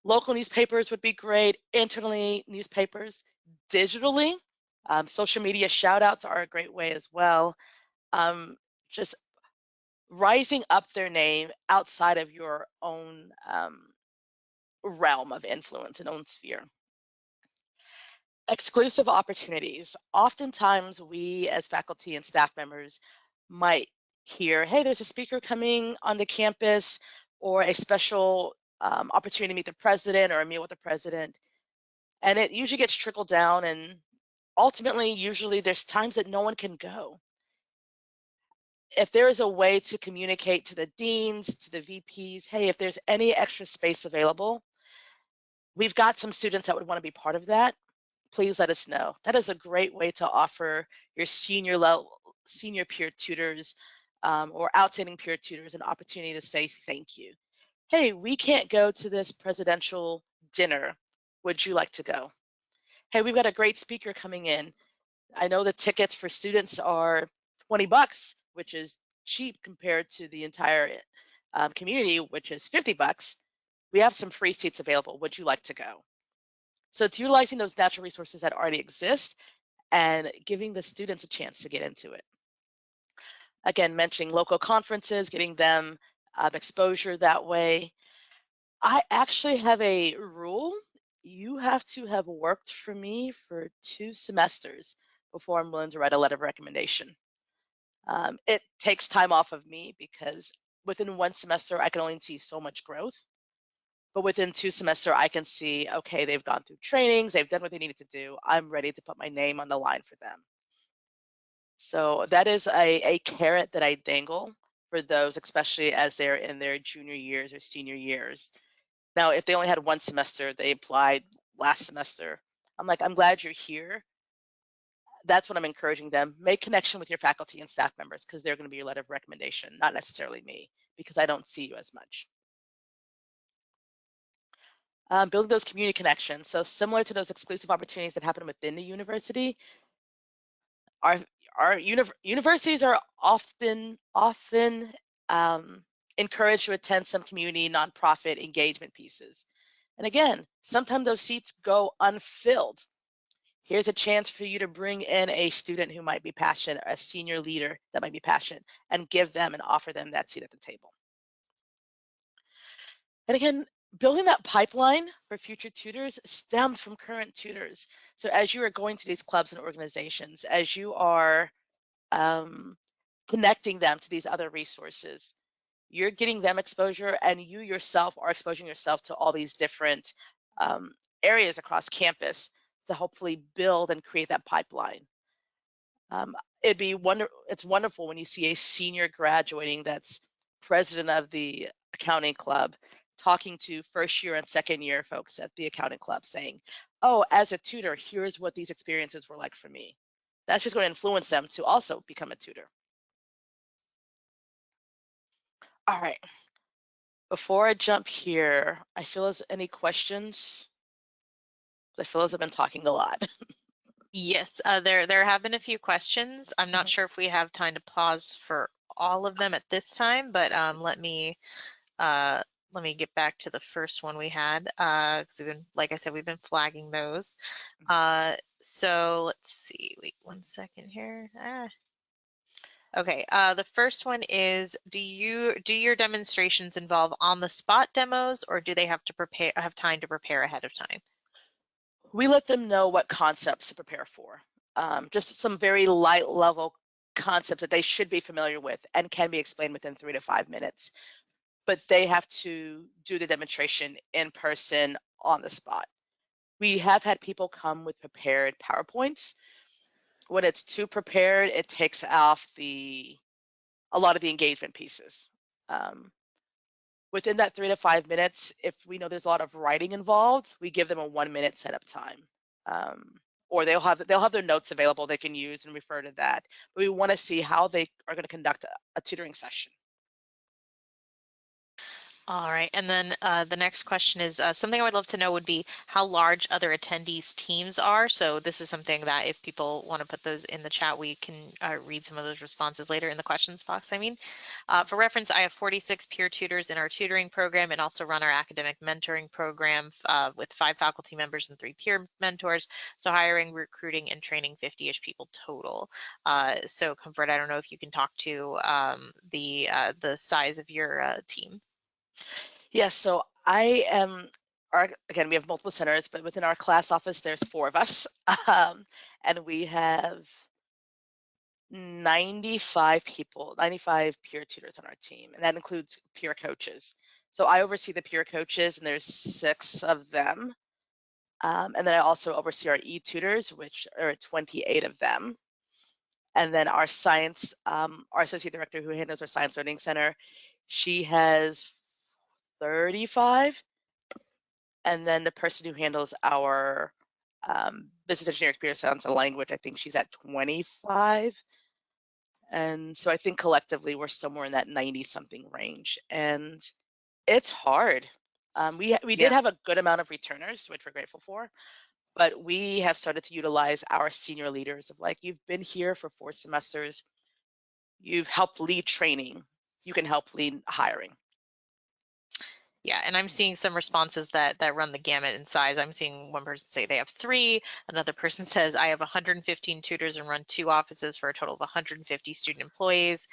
local newspapers would be great, internally newspapers, digitally, social media shout outs are a great way as well. Just rising up their name outside of your own realm of influence and own sphere. Exclusive opportunities. Oftentimes we as faculty and staff members might hear, hey, there's a speaker coming on the campus or a special opportunity to meet the president or a meal with the president. And it usually gets trickled down, and ultimately, usually there's times that no one can go. If there is a way to communicate to the deans, to the VPs, hey, if there's any extra space available, we've got some students that would want to be part of that. Please let us know. That is a great way to offer your senior peer tutors or outstanding peer tutors an opportunity to say thank you. Hey, we can't go to this presidential dinner. Would you like to go? Hey, we've got a great speaker coming in. I know the tickets for students are $20, which is cheap compared to the entire community, which is $50. We have some free seats available. Would you like to go? So it's utilizing those natural resources that already exist and giving the students a chance to get into it. Again, mentioning local conferences, getting them exposure that way. I actually have a rule. You have to have worked for me for 2 semesters before I'm willing to write a letter of recommendation. It takes time off of me because within 1 semester, I can only see so much growth. But within 2 semesters, I can see, okay, they've gone through trainings, they've done what they needed to do. I'm ready to put my name on the line for them. So that is a carrot that I dangle for those, especially as they're in their junior years or senior years. Now, if they only had 1 semester, they applied last semester. I'm like, I'm glad you're here. That's what I'm encouraging them. Make connection with your faculty and staff members because they're going to be your letter of recommendation, not necessarily me, because I don't see you as much. Building those community connections. So similar to those exclusive opportunities that happen within the university, our universities are often encouraged to attend some community nonprofit engagement pieces. And again, sometimes those seats go unfilled. Here's a chance for you to bring in a student who might be passionate, a senior leader that might be passionate, and give them and offer them that seat at the table. And again, building that pipeline for future tutors stems from current tutors. So as you are going to these clubs and organizations, as you are connecting them to these other resources, you're getting them exposure, and you yourself are exposing yourself to all these different areas across campus to hopefully build and create that pipeline. It's wonderful when you see a senior graduating that's president of the accounting club talking to first year and second year folks at the accounting club saying, oh, as a tutor, here's what these experiences were like for me. That's just going to influence them to also become a tutor. All right. Before I jump here, I feel as any questions? I feel as I've been talking a lot. Yes, there have been a few questions. I'm not sure if we have time to pause for all of them at this time, but let me get back to the first one we had, because like I said, we've been flagging those. So let's see. Wait 1 second here. Okay, the first one is, do your demonstrations involve on-the-spot demos, or do they have time to prepare ahead of time? We let them know what concepts to prepare for. Just some very light level concepts that they should be familiar with and can be explained within 3 to 5 minutes. But they have to do the demonstration in person on the spot. We have had people come with prepared PowerPoints. When it's too prepared, it takes off a lot of the engagement pieces. Within that 3 to 5 minutes, if we know there's a lot of writing involved, we give them a 1-minute setup time. Or they'll have their notes available they can use and refer to that. But we want to see how they are going to conduct a tutoring session. All right, and then the next question is something I would love to know would be how large other attendees' teams are. So this is something that if people want to put those in the chat, we can read some of those responses later in the questions box. For reference, I have 46 peer tutors in our tutoring program and also run our academic mentoring program with 5 faculty members and 3 peer mentors. So hiring, recruiting, and training 50-ish people total. So Comfort, I don't know if you can talk to the size of your team. Yes, so again, we have multiple centers, but within our class office, there's 4 of us. And we have 95 people, 95 peer tutors on our team, and that includes peer coaches. So I oversee the peer coaches, and there's 6 of them. And then I also oversee our e-tutors, which are 28 of them. And then our science, our associate director who handles our science learning center, she has 35. And then the person who handles our business engineering, computer science, and language, I think she's at 25. And so I think collectively we're somewhere in that 90-something range. And it's hard. We did have a good amount of returners, which we're grateful for, but we have started to utilize our senior leaders of like, you've been here for 4 semesters, you've helped lead training, you can help lead hiring. Yeah, and I'm seeing some responses that run the gamut in size. I'm seeing one person say they have 3. Another person says I have 115 tutors and run 2 offices for a total of 150 student employees.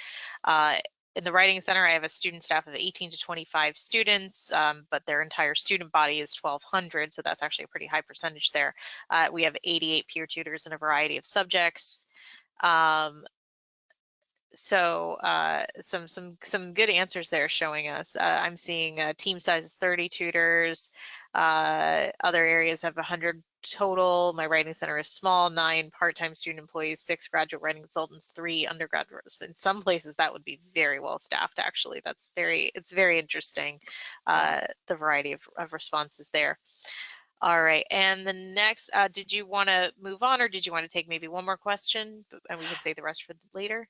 In the Writing Center, I have a student staff of 18 to 25 students, but their entire student body is 1,200, so that's actually a pretty high percentage there. We have 88 peer tutors in a variety of subjects. So some good answers there showing us. I'm seeing team sizes 30 tutors. Other areas have 100 total. My writing center is small, 9 part-time student employees, 6 graduate writing consultants, 3 undergraduates. In some places that would be very well staffed actually. It's very interesting, the variety of responses there. All right, and the next, did you want to move on or did you want to take maybe one more question and we can save the rest for later?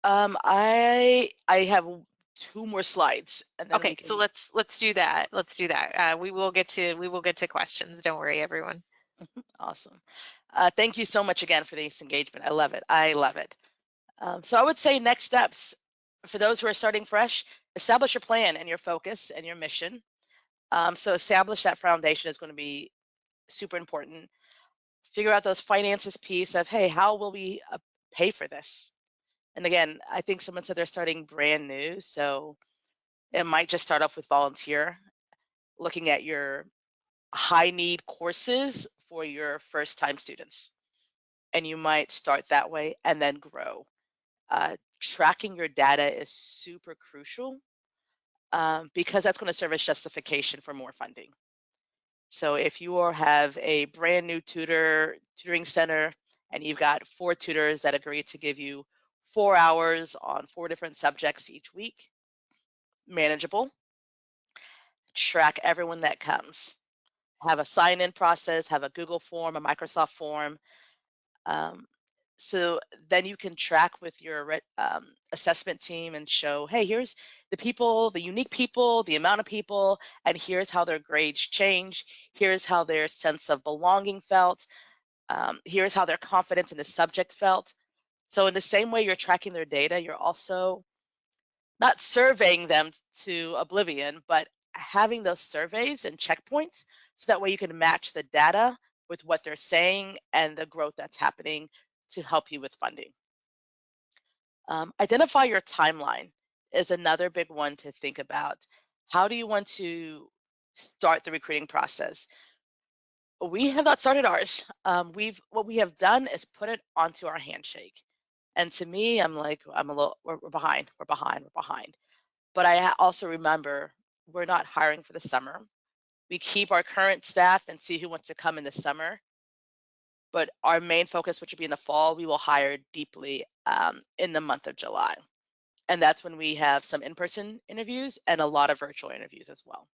I have 2 more slides, and then Okay, so let's do that. Let's do that. We will get to questions. Don't worry, everyone. Awesome. Thank you so much again for this engagement. I love it. I love it. So I would say next steps for those who are starting fresh: establish your plan and your focus and your mission. So establish that foundation is going to be super important. Figure out those finances piece of, hey, how will we pay for this? And again, I think someone said they're starting brand new, so it might just start off with volunteer, looking at your high need courses for your first time students. And you might start that way and then grow. Tracking your data is super crucial because that's going to serve as justification for more funding. So if you have a brand new tutoring center, and you've got 4 tutors that agree to give you 4 hours on 4 different subjects each week, manageable. Track everyone that comes. Have a sign-in process, have a Google form, a Microsoft form. So then you can track with your assessment team and show, hey, here's the people, the unique people, the amount of people, and here's how their grades change. Here's how their sense of belonging felt. Here's how their confidence in the subject felt. So in the same way you're tracking their data, you're also not surveying them to oblivion, but having those surveys and checkpoints so that way you can match the data with what they're saying and the growth that's happening to help you with funding. Identify your timeline is another big one to think about. How do you want to start the recruiting process? We have not started ours. What we have done is put it onto our handshake. And to me, I'm like, we're behind, we're behind, we're behind. But I also remember we're not hiring for the summer. We keep our current staff and see who wants to come in the summer. But our main focus, which will be in the fall, we will hire deeply in the month of July. And that's when we have some in-person interviews and a lot of virtual interviews as well.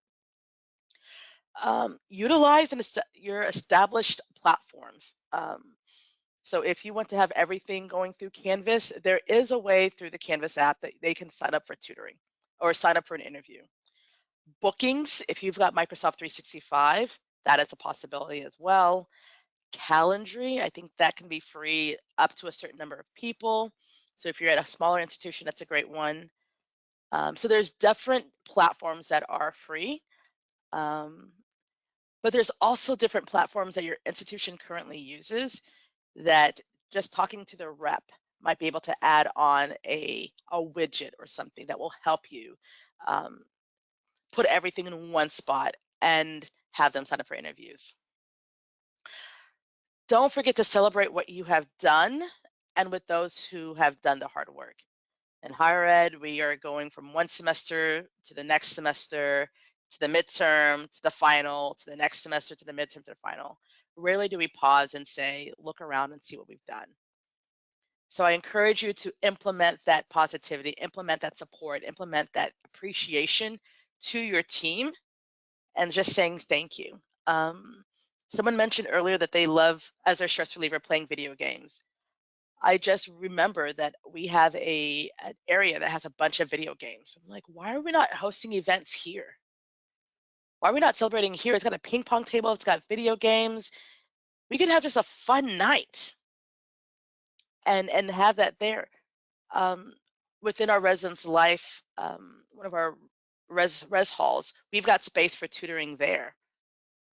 Utilize your established platforms. So if you want to have everything going through Canvas, there is a way through the Canvas app that they can sign up for tutoring or sign up for an interview. Bookings, if you've got Microsoft 365, that is a possibility as well. Calendly, I think that can be free up to a certain number of people. So if you're at a smaller institution, that's a great one. So there's different platforms that are free, but there's also different platforms that your institution currently uses that just talking to the rep might be able to add on a widget or something that will help you put everything in one spot and have them sign up for interviews. Don't forget to celebrate what you have done and with those who have done the hard work. In higher ed, we are going from one semester to the next semester, to the midterm, to the final, to the next semester, to the midterm, to the final. Rarely do we pause and say, look around and see what we've done. So I encourage you to implement that positivity, implement that support, implement that appreciation to your team and just saying thank you. Someone mentioned earlier that they love, as their stress reliever, playing video games. I just remember that we have an area that has a bunch of video games. I'm like, why are we not hosting events here? Why are we not celebrating here? It's got a ping pong table, it's got video games. We can have just a fun night and have that there. Within our residence life, one of our res halls, we've got space for tutoring there.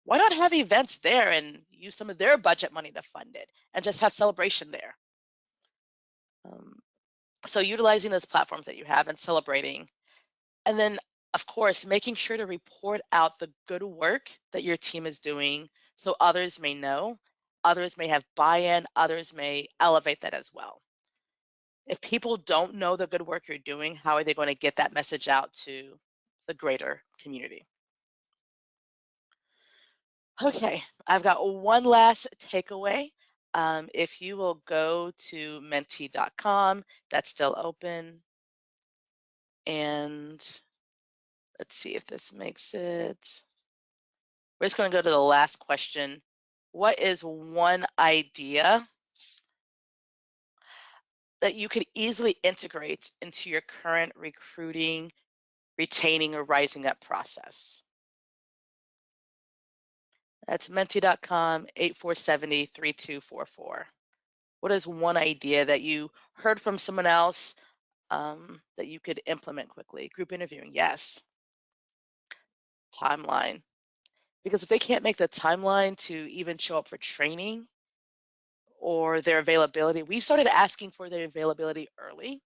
Why not have events there and use some of their budget money to fund it and just have celebration there? So utilizing those platforms that you have and celebrating. And then, of course, making sure to report out the good work that your team is doing so others may know, others may have buy-in, others may elevate that as well. If people don't know the good work you're doing, how are they going to get that message out to the greater community? Okay, I've got one last takeaway. If you will go to mentee.com, that's still open. And let's see if this makes it. We're just going to go to the last question. What is one idea that you could easily integrate into your current recruiting, retaining, or rising up process? That's mentee.com 8470-3244. What is one idea that you heard from someone else that you could implement quickly? Group interviewing, yes. Timeline. Because if they can't make the timeline to even show up for training or their availability, we started asking for their availability early.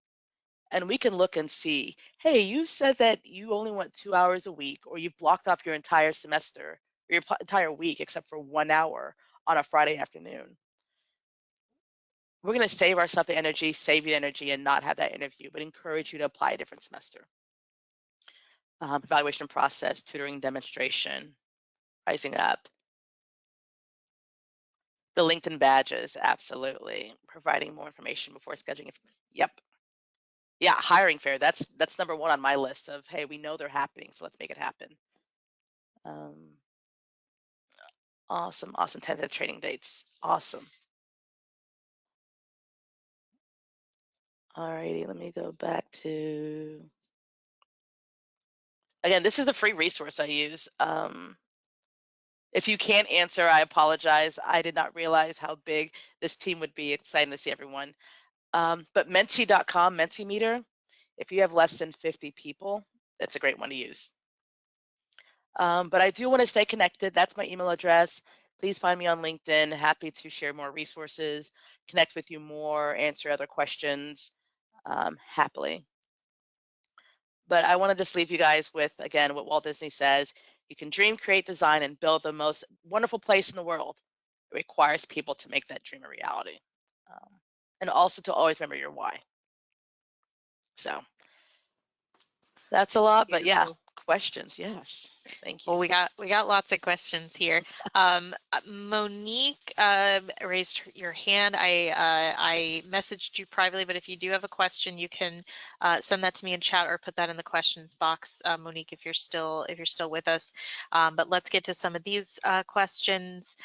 And we can look and see, hey, you said that you only want 2 hours a week, or you've blocked off your entire semester, or your entire week, except for 1 hour on a Friday afternoon. We're going to save ourselves the energy, save you energy, and not have that interview, but encourage you to apply a different semester. Evaluation process, tutoring demonstration, rising up. The LinkedIn badges, absolutely. Providing more information before scheduling. Yep. Yeah, hiring fair. That's number one on my list of, hey, we know they're happening, so let's make it happen. Awesome, tentative training dates. Awesome. All righty, let me go back to, again, this is the free resource I use. If you can't answer, I apologize. I did not realize how big this team would be. Exciting to see everyone. But mentee.com, Mentimeter, if you have less than 50 people, that's a great one to use. But I do want to stay connected. That's my email address. Please find me on LinkedIn. Happy to share more resources, connect with you more, answer other questions. happily. But I want to just leave you guys with, again, what Walt Disney says: you can dream, create, design, and build the most wonderful place in the world. It requires people to make that dream a reality. And also to always remember your why. So that's a lot, but yeah, Beautiful. questions, yes. Thank you. Well, we got lots of questions here. Monique raised your hand. I messaged you privately, but if you do have a question, you can send that to me in chat or put that in the questions box, Monique, if you're still with us. But let's get to some of these questions.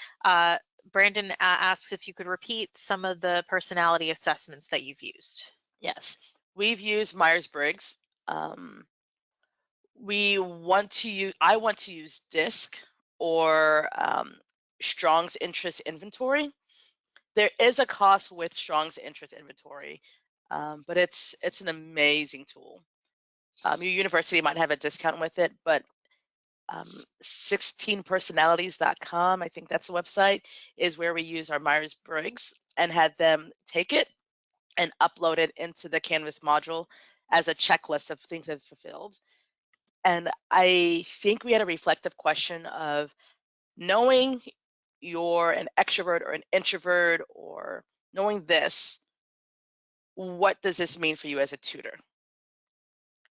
Brandon asks if you could repeat some of the personality assessments that you've used. Yes, we've used Myers-Briggs. I want to use DISC or Strong's Interest Inventory. There is a cost with Strong's Interest Inventory, but it's an amazing tool. Your university might have a discount with it, but 16personalities.com, I think that's the website, is where we use our Myers-Briggs and had them take it and upload it into the Canvas module as a checklist of things they've fulfilled. And I think we had a reflective question of knowing you're an extrovert or an introvert, or knowing this, what does this mean for you as a tutor?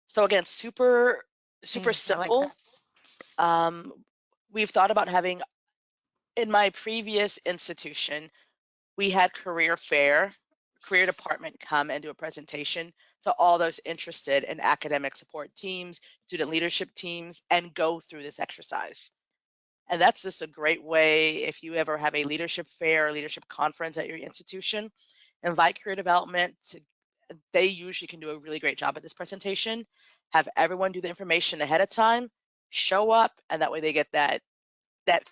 So again, super I like simple. We've thought about having, in my previous institution, we had career department come and do a presentation to all those interested in academic support teams, student leadership teams, and go through this exercise. And that's just a great way, if you ever have a leadership fair or leadership conference at your institution, invite career development. They usually can do a really great job at this presentation. Have everyone do the information ahead of time, show up, and that way they get that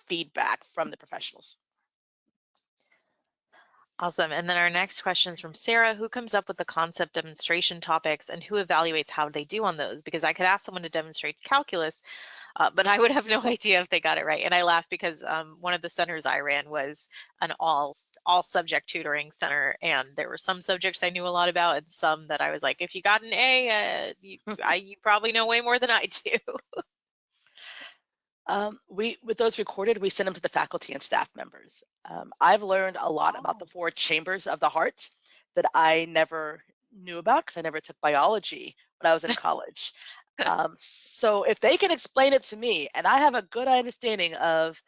feedback from the professionals. Awesome. And then our next question is from Sarah: who comes up with the concept demonstration topics and who evaluates how they do on those? Because I could ask someone to demonstrate calculus, but I would have no idea if they got it right. And I laugh because one of the centers I ran was an all subject tutoring center, and there were some subjects I knew a lot about and some that I was like, if you got an A, you probably know way more than I do. With those recorded, we send them to the faculty and staff members. I've learned a lot about the 4 chambers of the heart that I never knew about because I never took biology when I was in college. So if they can explain it to me, and I have a good understanding of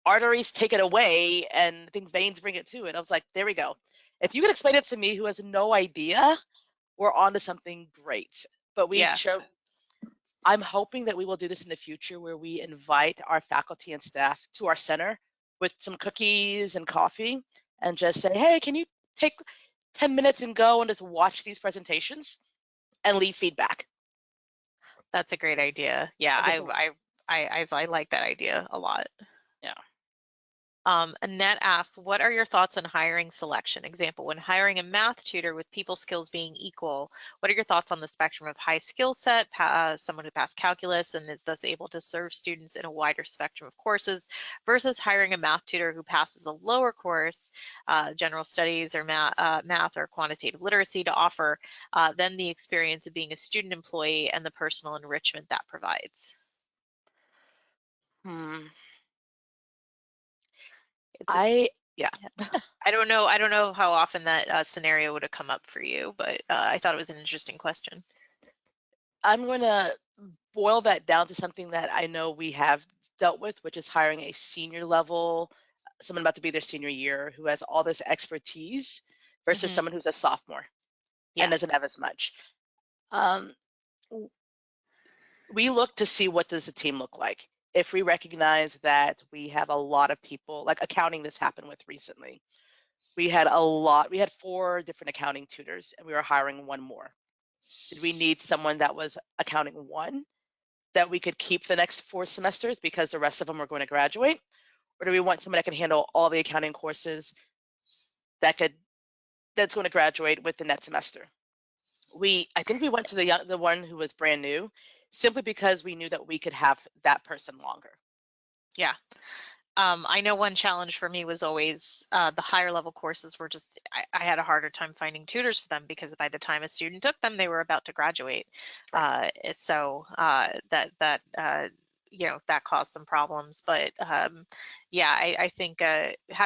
arteries take it away and I think veins bring it to it, I was like, there we go. If you can explain it to me who has no idea, we're on to something great. But I'm hoping that we will do this in the future, where we invite our faculty and staff to our center with some cookies and coffee and just say, hey, can you take 10 minutes and go and just watch these presentations and leave feedback? That's a great idea. Yeah, I like that idea a lot. Yeah. Annette asks, what are your thoughts on hiring selection? Example, when hiring a math tutor with people skills being equal, what are your thoughts on the spectrum of high skill set, someone who passed calculus and is thus able to serve students in a wider spectrum of courses, versus hiring a math tutor who passes a lower course, general studies or math or quantitative literacy, to offer then the experience of being a student employee and the personal enrichment that provides? Yeah. I don't know how often that scenario would have come up for you, but I thought it was an interesting question. I'm going to boil that down to something that I know we have dealt with, which is hiring a senior level, someone about to be their senior year who has all this expertise versus someone who's a sophomore and doesn't have as much. We look to see, what does the team look like? If we recognize that we have a lot of people, like accounting, this happened with recently. We had 4 different accounting tutors and we were hiring 1 more. Did we need someone that was accounting 1 that we could keep the next 4 semesters because the rest of them were going to graduate? Or do we want someone that can handle all the accounting courses that's going to graduate with the next semester? I think we went to the one who was brand new, simply because we knew that we could have that person longer. Yeah. I know one challenge for me was always the higher level courses were just, I had a harder time finding tutors for them because by the time a student took them, they were about to graduate. Correct. That caused some problems. But yeah, I think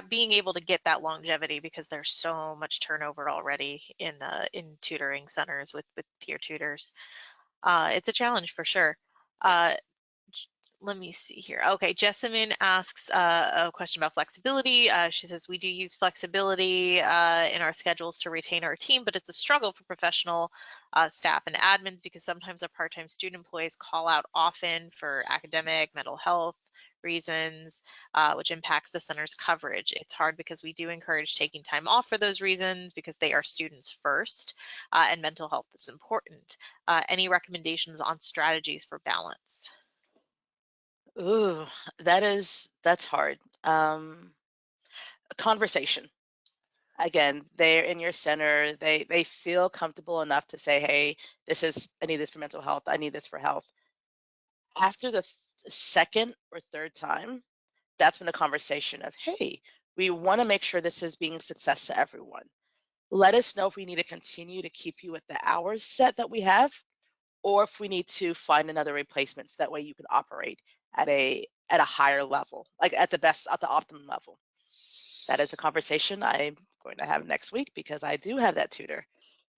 being able to get that longevity, because there's so much turnover already in tutoring centers with peer tutors. It's a challenge for sure. Uh, Yes. Let me see here. Okay, Jessamine asks a question about flexibility. She says, we do use flexibility in our schedules to retain our team, but it's a struggle for professional staff and admins because sometimes our part-time student employees call out often for academic, mental health reasons, which impacts the center's coverage. It's hard because we do encourage taking time off for those reasons because they are students first, and mental health is important. Any recommendations on strategies for balance? Ooh, that's hard. Conversation. Again, they're in your center. They feel comfortable enough to say, "Hey, I need this for mental health. I need this for health." After the second or third time, that's when the conversation of, "Hey, we want to make sure this is being a success to everyone. Let us know if we need to continue to keep you at the hours set that we have, or if we need to find another replacement so that way you can operate at a higher level, like at the optimum level." That is a conversation I'm going to have next week because I do have that tutor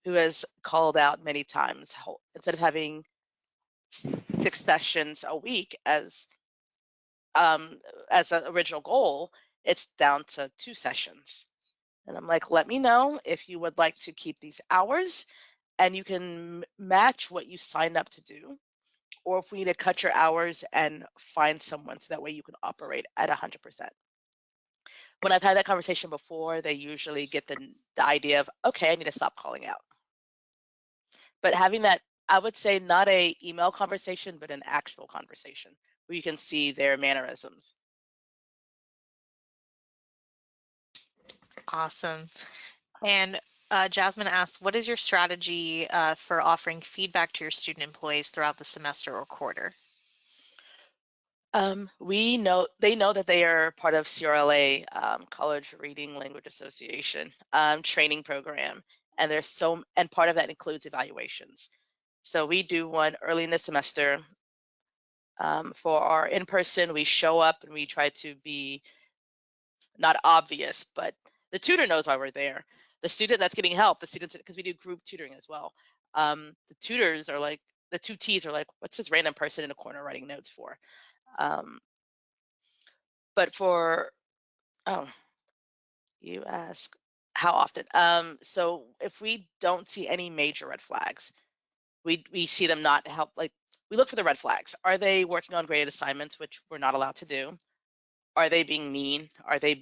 who has called out many times. Instead of having 6 sessions a week um, as an original goal, it's down to 2 sessions. And I'm like, let me know if you would like to keep these hours and you can match what you signed up to do, or if we need to cut your hours and find someone so that way you can operate at 100%. When I've had that conversation before, they usually get the idea of, okay, I need to stop calling out. But having that, I would say not a email conversation, but an actual conversation where you can see their mannerisms. Awesome. And Jasmine asks, what is your strategy for offering feedback to your student employees throughout the semester or quarter? They know that they are part of CRLA, College Reading Language Association training program, and part of that includes evaluations. So we do one early in the semester. For our in-person, we show up and we try to be not obvious, but the tutor knows why we're there. The student that's getting help, the students, because we do group tutoring as well. The tutors are like, the two T's are like, what's this random person in a corner writing notes for? Um, but for, oh, you ask how often? So if we don't see any major red flags, we see them not help, like we look for the red flags. Are they working on graded assignments, which we're not allowed to do? Are they being mean? Are they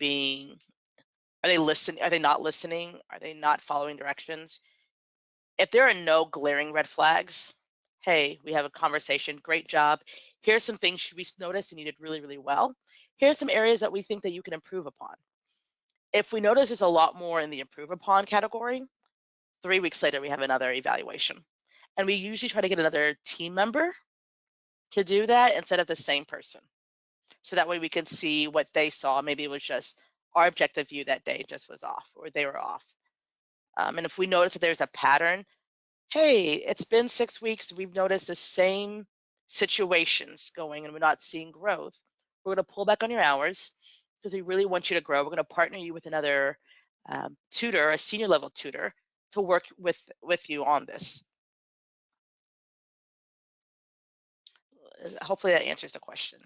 listening? Are they not listening? Are they not following directions? If there are no glaring red flags, hey, we have a conversation. Great job. Here's some things we noticed and you did really, really well. Here's some areas that we think that you can improve upon. If we notice there's a lot more in the improve upon category, 3 weeks later, we have another evaluation. And we usually try to get another team member to do that instead of the same person. So that way we can see what they saw. Maybe it was just our objective view that day just was off or they were off. And if we notice that there's a pattern, hey, it's been 6 weeks, we've noticed the same situations going and we're not seeing growth. We're going to pull back on your hours because we really want you to grow. We're going to partner you with another tutor, a senior level tutor, to work with you on this. Hopefully that answers the question.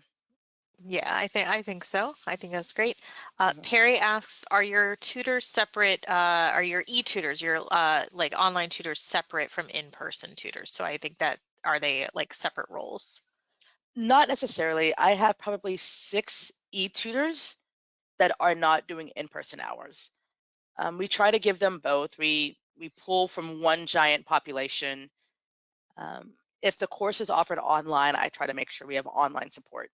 Yeah, I think so. I think that's great. Mhm. Perry asks, are your tutors separate? Are your e-tutors, your like online tutors, separate from in-person tutors? So I think that, are they like separate roles? Not necessarily. I have probably 6 e-tutors that are not doing in-person hours. We try to give them both. We pull from one giant population. If the course is offered online, I try to make sure we have online support.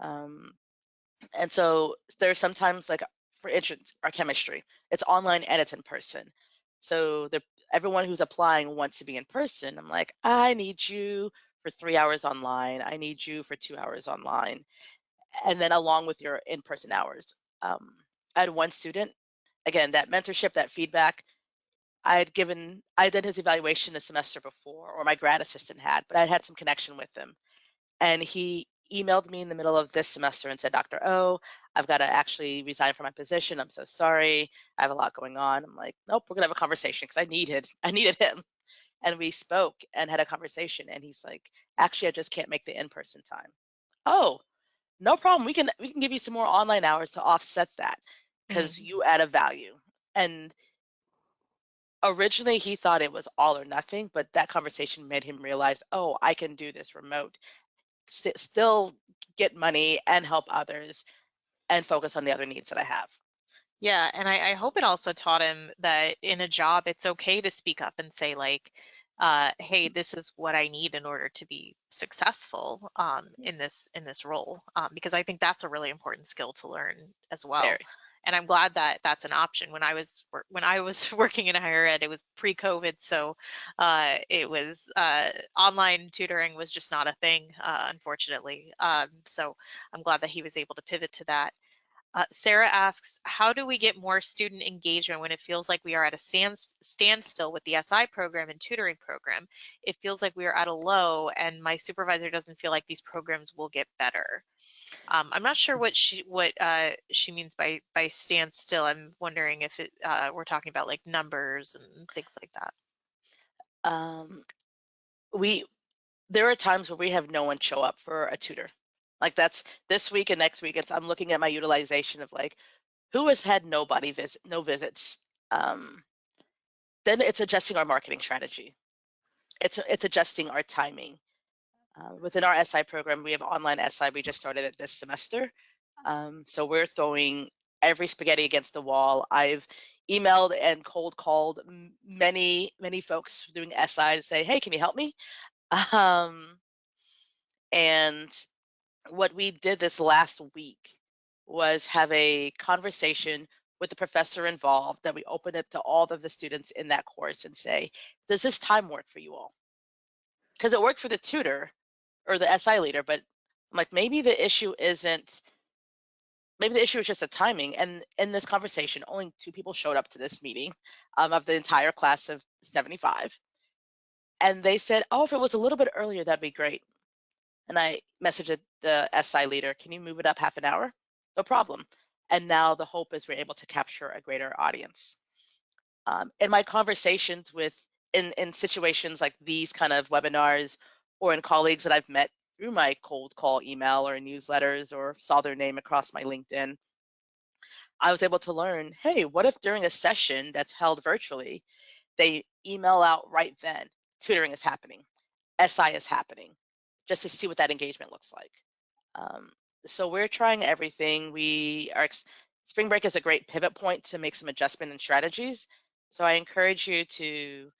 And so there's sometimes, like for instance, our chemistry, it's online and it's in person. So everyone who's applying wants to be in person. I'm like, I need you for 3 hours online. I need you for 2 hours online. and then along with your in-person hours. I had one student, again, that mentorship, that feedback. I did his evaluation the semester before, or my grad assistant had, but I had some connection with him. And he emailed me in the middle of this semester and said, Dr. O, I've got to actually resign from my position. I'm so sorry. I have a lot going on. I'm like, nope, we're gonna have a conversation because I needed him. And we spoke and had a conversation. And he's like, actually, I just can't make the in-person time. Oh, no problem. We can give you some more online hours to offset that because Mm. you add a value. And originally he thought it was all or nothing, but that conversation made him realize, oh, I can do this remote, still get money and help others and focus on the other needs that I have. Yeah, and I hope it also taught him that in a job, it's okay to speak up and say like, "Hey, this is what I need in order to be successful in this role," because I think that's a really important skill to learn as well. Very. And I'm glad that that's an option. When I was working in higher ed, it was pre-COVID, so it was online tutoring was just not a thing, unfortunately. So I'm glad that he was able to pivot to that. Sarah asks, how do we get more student engagement when it feels like we are at a standstill with the SI program and tutoring program? It feels like we are at a low and my supervisor doesn't feel like these programs will get better. I'm not sure what she means by standstill. I'm wondering if we're talking about like numbers and things like that. Um, we there are times where we have no one show up for a tutor. Like that's this week and next week. I'm looking at my utilization of like who has had no visits. Um, then it's adjusting our marketing strategy. It's adjusting our timing. Within our SI program, we have online SI. We just started it this semester. So we're throwing every spaghetti against the wall. I've emailed and cold called many folks doing SI to say, hey, can you help me? Um, and what we did this last week was have a conversation with the professor involved that we opened up to all of the students in that course and say, does this time work for you all? Because it worked for the tutor or the SI leader, but I'm like, maybe the issue is just a timing. And in this conversation, only 2 people showed up to this meeting of the entire class of 75. And they said, oh, if it was a little bit earlier, that'd be great. And I messaged the SI leader, can you move it up half an hour? No problem. And now the hope is we're able to capture a greater audience. In my conversations in situations like these kind of webinars or in colleagues that I've met through my cold call email or newsletters or saw their name across my LinkedIn, I was able to learn, hey, what if during a session that's held virtually, they email out right then, tutoring is happening, SI is happening, just to see what that engagement looks like. Um, so we're trying everything. Spring break is a great pivot point to make some adjustment and strategies. So I encourage you to,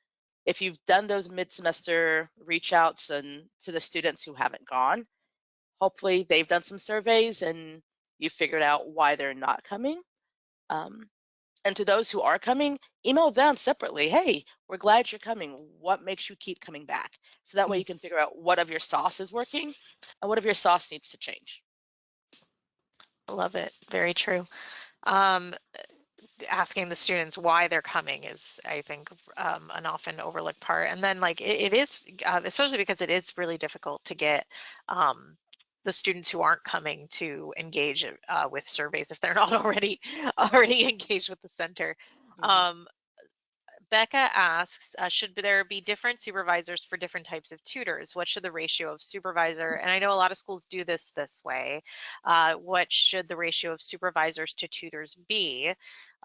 if you've done those mid-semester reach outs and to the students who haven't gone, hopefully they've done some surveys and you figured out why they're not coming. Um, and to those who are coming, email them separately. Hey, we're glad you're coming. What makes you keep coming back? So that way Mm, you can figure out what of your sauce is working and what of your sauce needs to change. I love it. Very true. Um, Asking the students why they're coming is, I think, an often overlooked part. And then, like, it is, especially because it is really difficult to get the students who aren't coming to engage with surveys if they're not already engaged with the center. Mhm. Um, Becca asks, should there be different supervisors for different types of tutors? What should the ratio of supervisor, and I know a lot of schools do this way, what should the ratio of supervisors to tutors be?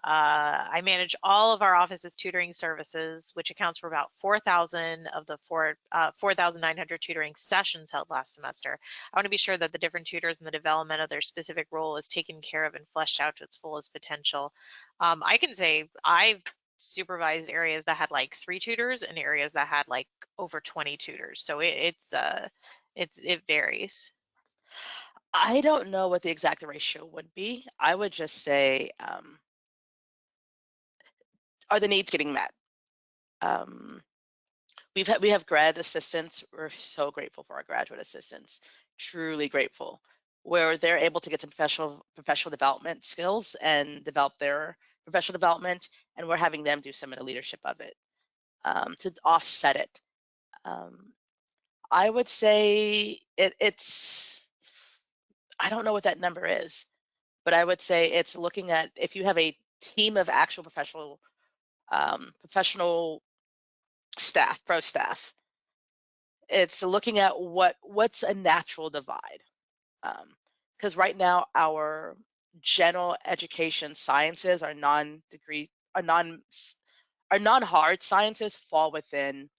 I manage all of our office's tutoring services, which accounts for about 4,000 of the 4,900 tutoring sessions held last semester. I want to be sure that the different tutors and the development of their specific role is taken care of and fleshed out to its fullest potential. I can say I've supervised areas that had like 3 tutors and areas that had like over 20 tutors. So it varies. I don't know what the exact ratio would be. I would just say, are the needs getting met? Um, we have grad assistants. We're so grateful for our graduate assistants. Truly grateful. where they're able to get some professional development skills and develop their professional development, and we're having them do some of the leadership of it to offset it. I would say it's, I don't know what that number is, but I would say it's looking at if you have a team of actual professional staff, pro staff, it's looking at what's a natural divide. Because right now our general education sciences are non-degree, are non-hard sciences fall within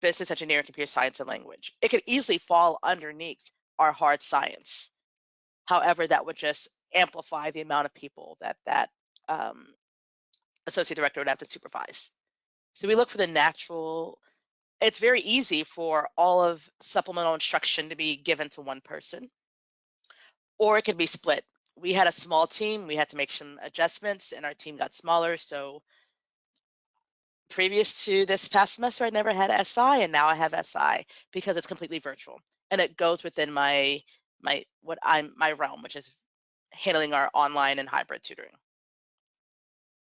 business, engineering, computer science, and language. It could easily fall underneath our hard science. However, that would just amplify the amount of people that associate director would have to supervise. So we look for the natural. It's very easy for all of supplemental instruction to be given to one person, or it can be split. We had a small team. We had to make some adjustments, and our team got smaller. So previous to this past semester, I never had SI, and now I have SI because it's completely virtual, and it goes within my realm, which is handling our online and hybrid tutoring.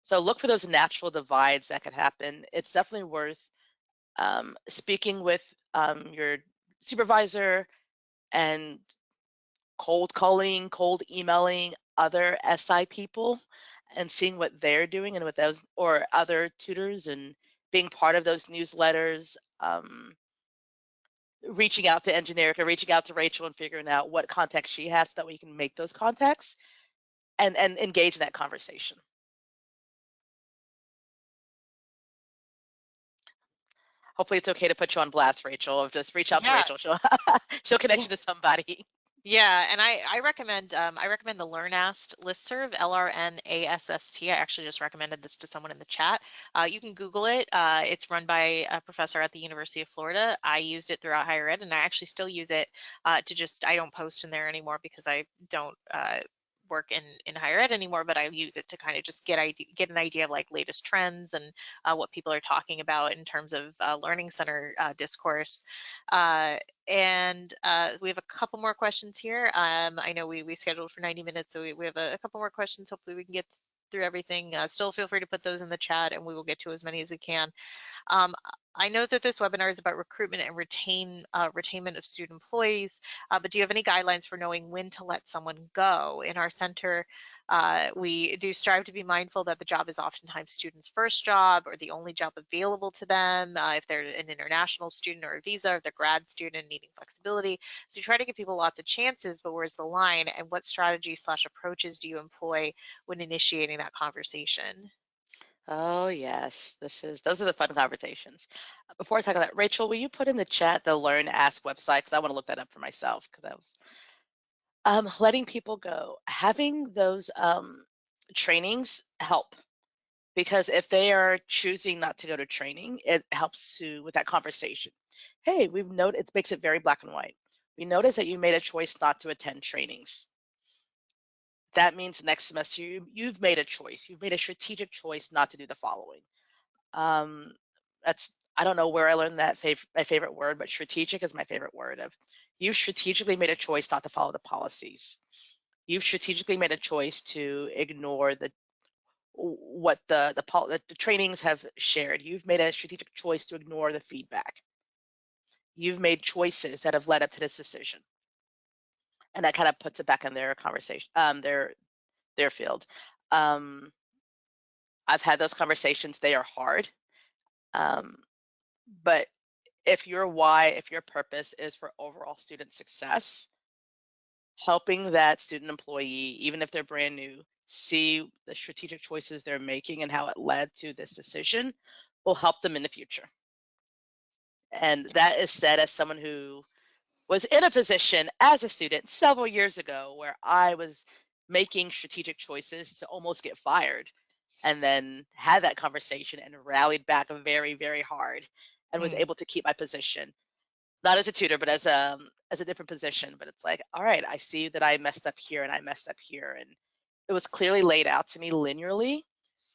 So look for those natural divides that could happen. It's definitely worth speaking with your supervisor and cold calling, cold emailing other SI people and seeing what they're doing and with those or other tutors and being part of those newsletters, reaching out to Engineerica, reaching out to Rachel and figuring out what contacts she has so that we can make those contacts and engage in that conversation. Hopefully it's okay to put you on blast, Rachel. Just reach out to Rachel. She'll connect you to somebody. Yeah, and I recommend the LearnAST listserv, LRNASST. I actually just recommended this to someone in the chat. You can Google it. It's run by a professor at the University of Florida. I used it throughout higher ed, and I actually still use it to just, I don't post in there anymore because I don't work in higher ed anymore, but I use it to kind of just get an idea of like latest trends and what people are talking about in terms of learning center discourse. And we have a couple more questions here. I know we scheduled for 90 minutes, so we have a couple more questions. Hopefully we can get through everything. Still feel free to put those in the chat and we will get to as many as we can. I know that this webinar is about recruitment and retainment of student employees, but do you have any guidelines for knowing when to let someone go? In our center, we do strive to be mindful that the job is oftentimes students' first job or the only job available to them if they're an international student or a visa, or they're grad student needing flexibility. So you try to give people lots of chances, but where's the line, and what strategies/approaches do you employ when initiating that conversation? Oh yes, those are the fun conversations. Before I talk about that, Rachel, will you put in the chat the LearnAST website because I want to look that up for myself because I was letting people go. Having those trainings help because if they are choosing not to go to training, it helps with that conversation. Hey, we've noted it makes it very black and white. We noticed that you made a choice not to attend trainings. That means next semester you've made a choice. You've made a strategic choice not to do the following. That's, I don't know where I learned that my favorite word, but strategic is my favorite word. Of you've strategically made a choice not to follow the policies. You've strategically made a choice to ignore what the trainings have shared. You've made a strategic choice to ignore the feedback. You've made choices that have led up to this decision, and that kind of puts it back in their conversation, their field. I've had those conversations. They are hard, but if your why, if your purpose is for overall student success, helping that student employee, even if they're brand new, see the strategic choices they're making and how it led to this decision will help them in the future. And that is said as someone who was in a position as a student several years ago where I was making strategic choices to almost get fired, and then had that conversation and rallied back very, very hard and was able to keep my position, not as a tutor, but as a different position. But it's like, all right, I see that I messed up here and I messed up here. And it was clearly laid out to me linearly,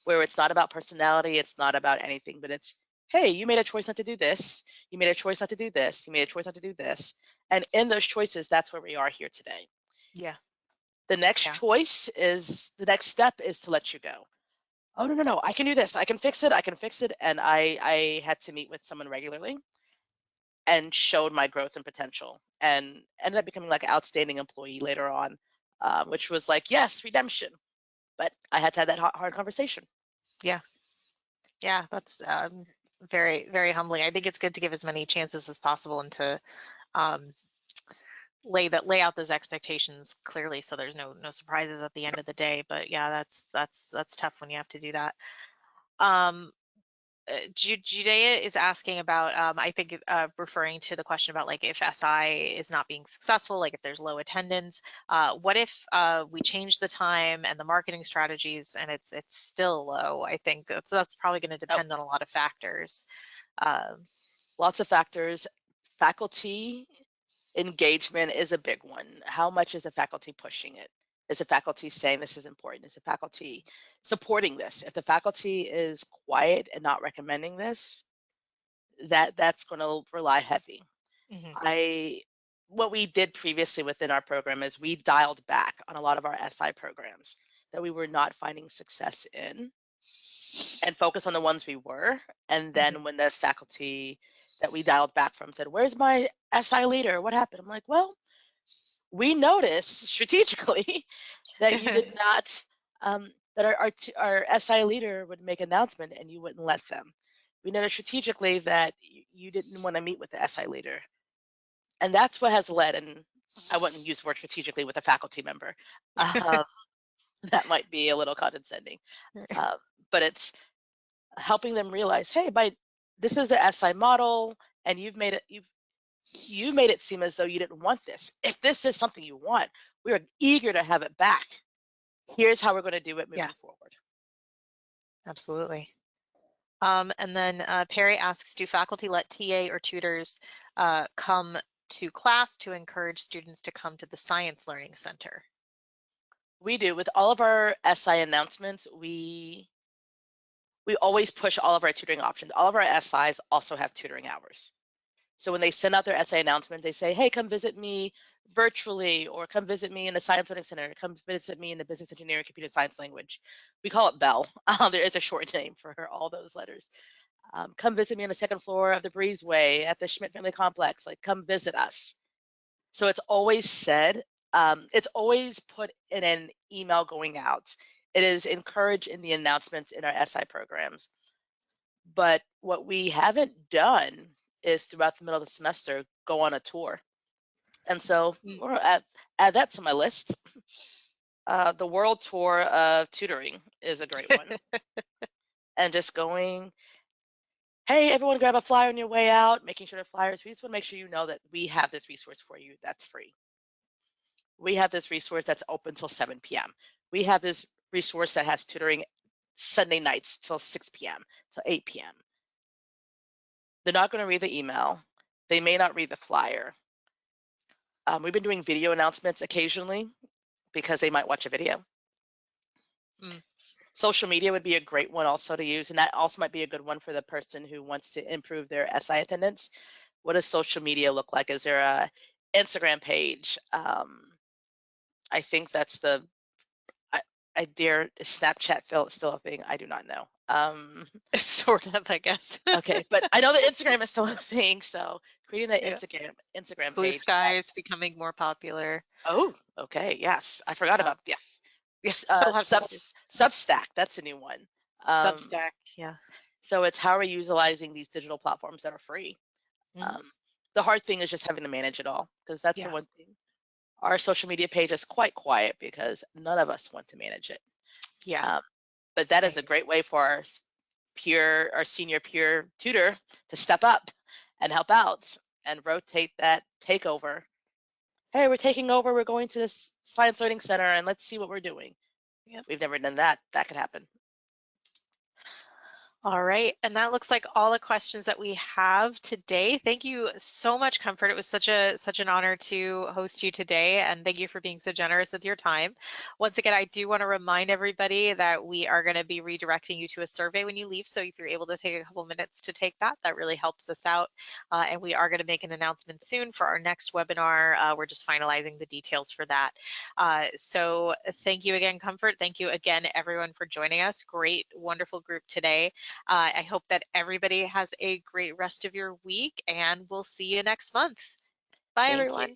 where it's not about personality, it's not about anything, but it's, hey, you made a choice not to do this. You made a choice not to do this. You made a choice not to do this. And in those choices, that's where we are here today. Yeah. The next Yeah. choice is, the next step is to let you go. Oh, no, I can do this. I can fix it. I can fix it. And I had to meet with someone regularly and showed my growth and potential and ended up becoming like an outstanding employee later on, which was like, yes, redemption. But I had to have that hard conversation. Yeah. Yeah. That's very, very humbling. I think it's good to give as many chances as possible and to um, lay out those expectations clearly so there's no surprises at the end of the day. But yeah, that's tough when you have to do that. Um, Judea is asking about, I think, referring to the question about like if SI is not being successful, like if there's low attendance, what if we change the time and the marketing strategies and it's still low? I think that's probably going to Oh, depend on a lot of factors. Um, lots of factors. Faculty engagement is a big one. How much is the faculty pushing it? Is the faculty saying this is important? Is the faculty supporting this? If the faculty is quiet and not recommending this, that's going to rely heavy. mhm. I What we did previously within our program is we dialed back on a lot of our SI programs that we were not finding success in and focus on the ones we were. And Mhm. then when the faculty that we dialed back from said, "Where's my SI leader? What happened?" I'm like, "Well, we noticed strategically that you did not, that our SI leader would make announcement and you wouldn't let them. We noticed strategically that you didn't want to meet with the SI leader." And that's what has led, and I wouldn't use the word strategically with a faculty member. Um, that might be a little condescending, uh, but it's helping them realize, hey, this is the SI model, and you made it seem as though you didn't want this. If this is something you want, we are eager to have it back. Here's how we're going to do it Yeah, moving forward. absolutely. And then Perry asks, do faculty let TA or tutors come to class to encourage students to come to the Science Learning Center? We do with all of our SI announcements. We always push all of our tutoring options. All of our SIs also have tutoring hours. So when they send out their essay announcements, they say, hey, come visit me virtually, or come visit me in the Science Learning Center, come visit me in the Business Engineering Computer Science language. We call it BELL. There is a short name for all those letters. Come visit me on the second floor of the Breezeway at the Schmidt Family Complex. Like, come visit us. So it's always said, it's always put in an email going out. It is encouraged in the announcements in our SI programs. But what we haven't done is throughout the middle of the semester, go on a tour. And so Mm. we'll add that to my list. The world tour of tutoring is a great one. And just going, hey, everyone grab a flyer on your way out, making sure the flyers, we just want to make sure you know that we have this resource for you that's free. We have this resource that's open till 7 p.m. We have this resource that has tutoring Sunday nights till 6 p.m., till 8 p.m. They're not going to read the email. They may not read the flyer. We've been doing video announcements occasionally because they might watch a video. Mm. Social media would be a great one also to use, and that also might be a good one for the person who wants to improve their SI attendance. What does social media look like? Is there a Instagram page? I think that's I dare, is Snapchat still a thing? I do not know. Sort of, I guess. Okay, but I know that Instagram is still a thing, so creating that Yeah. Instagram Blue page. Sky is becoming more popular. Oh, okay, yes, I forgot Um, about, yes. yeah, a lot of people do. Substack, that's a new one. Substack, yeah. So it's how we're utilizing these digital platforms that are free. Hmm. Um, the hard thing is just having to manage it all, because that's the Yeah, one thing. Our social media page is quite quiet because none of us want to manage it. yeah. Um, but that I is a hear great way for our senior peer tutor to step up and help out and rotate that takeover. Hey, we're taking over. We're going to this Science Learning Center and let's see what we're doing. you. We've never done that. That could happen. All right, and that looks like all the questions that we have today. Thank you so much, Comfort. It was such an honor to host you today, and thank you for being so generous with your time. Once again, I do want to remind everybody that we are going to be redirecting you to a survey when you leave. So if you're able to take a couple minutes to take that, that really helps us out. And we are going to make an announcement soon for our next webinar. We're just finalizing the details for that. So thank you again, Comfort. Thank you again, everyone, for joining us. Great, wonderful group today. I hope that everybody has a great rest of your week, and we'll see you next month. Bye, Thank you. everyone.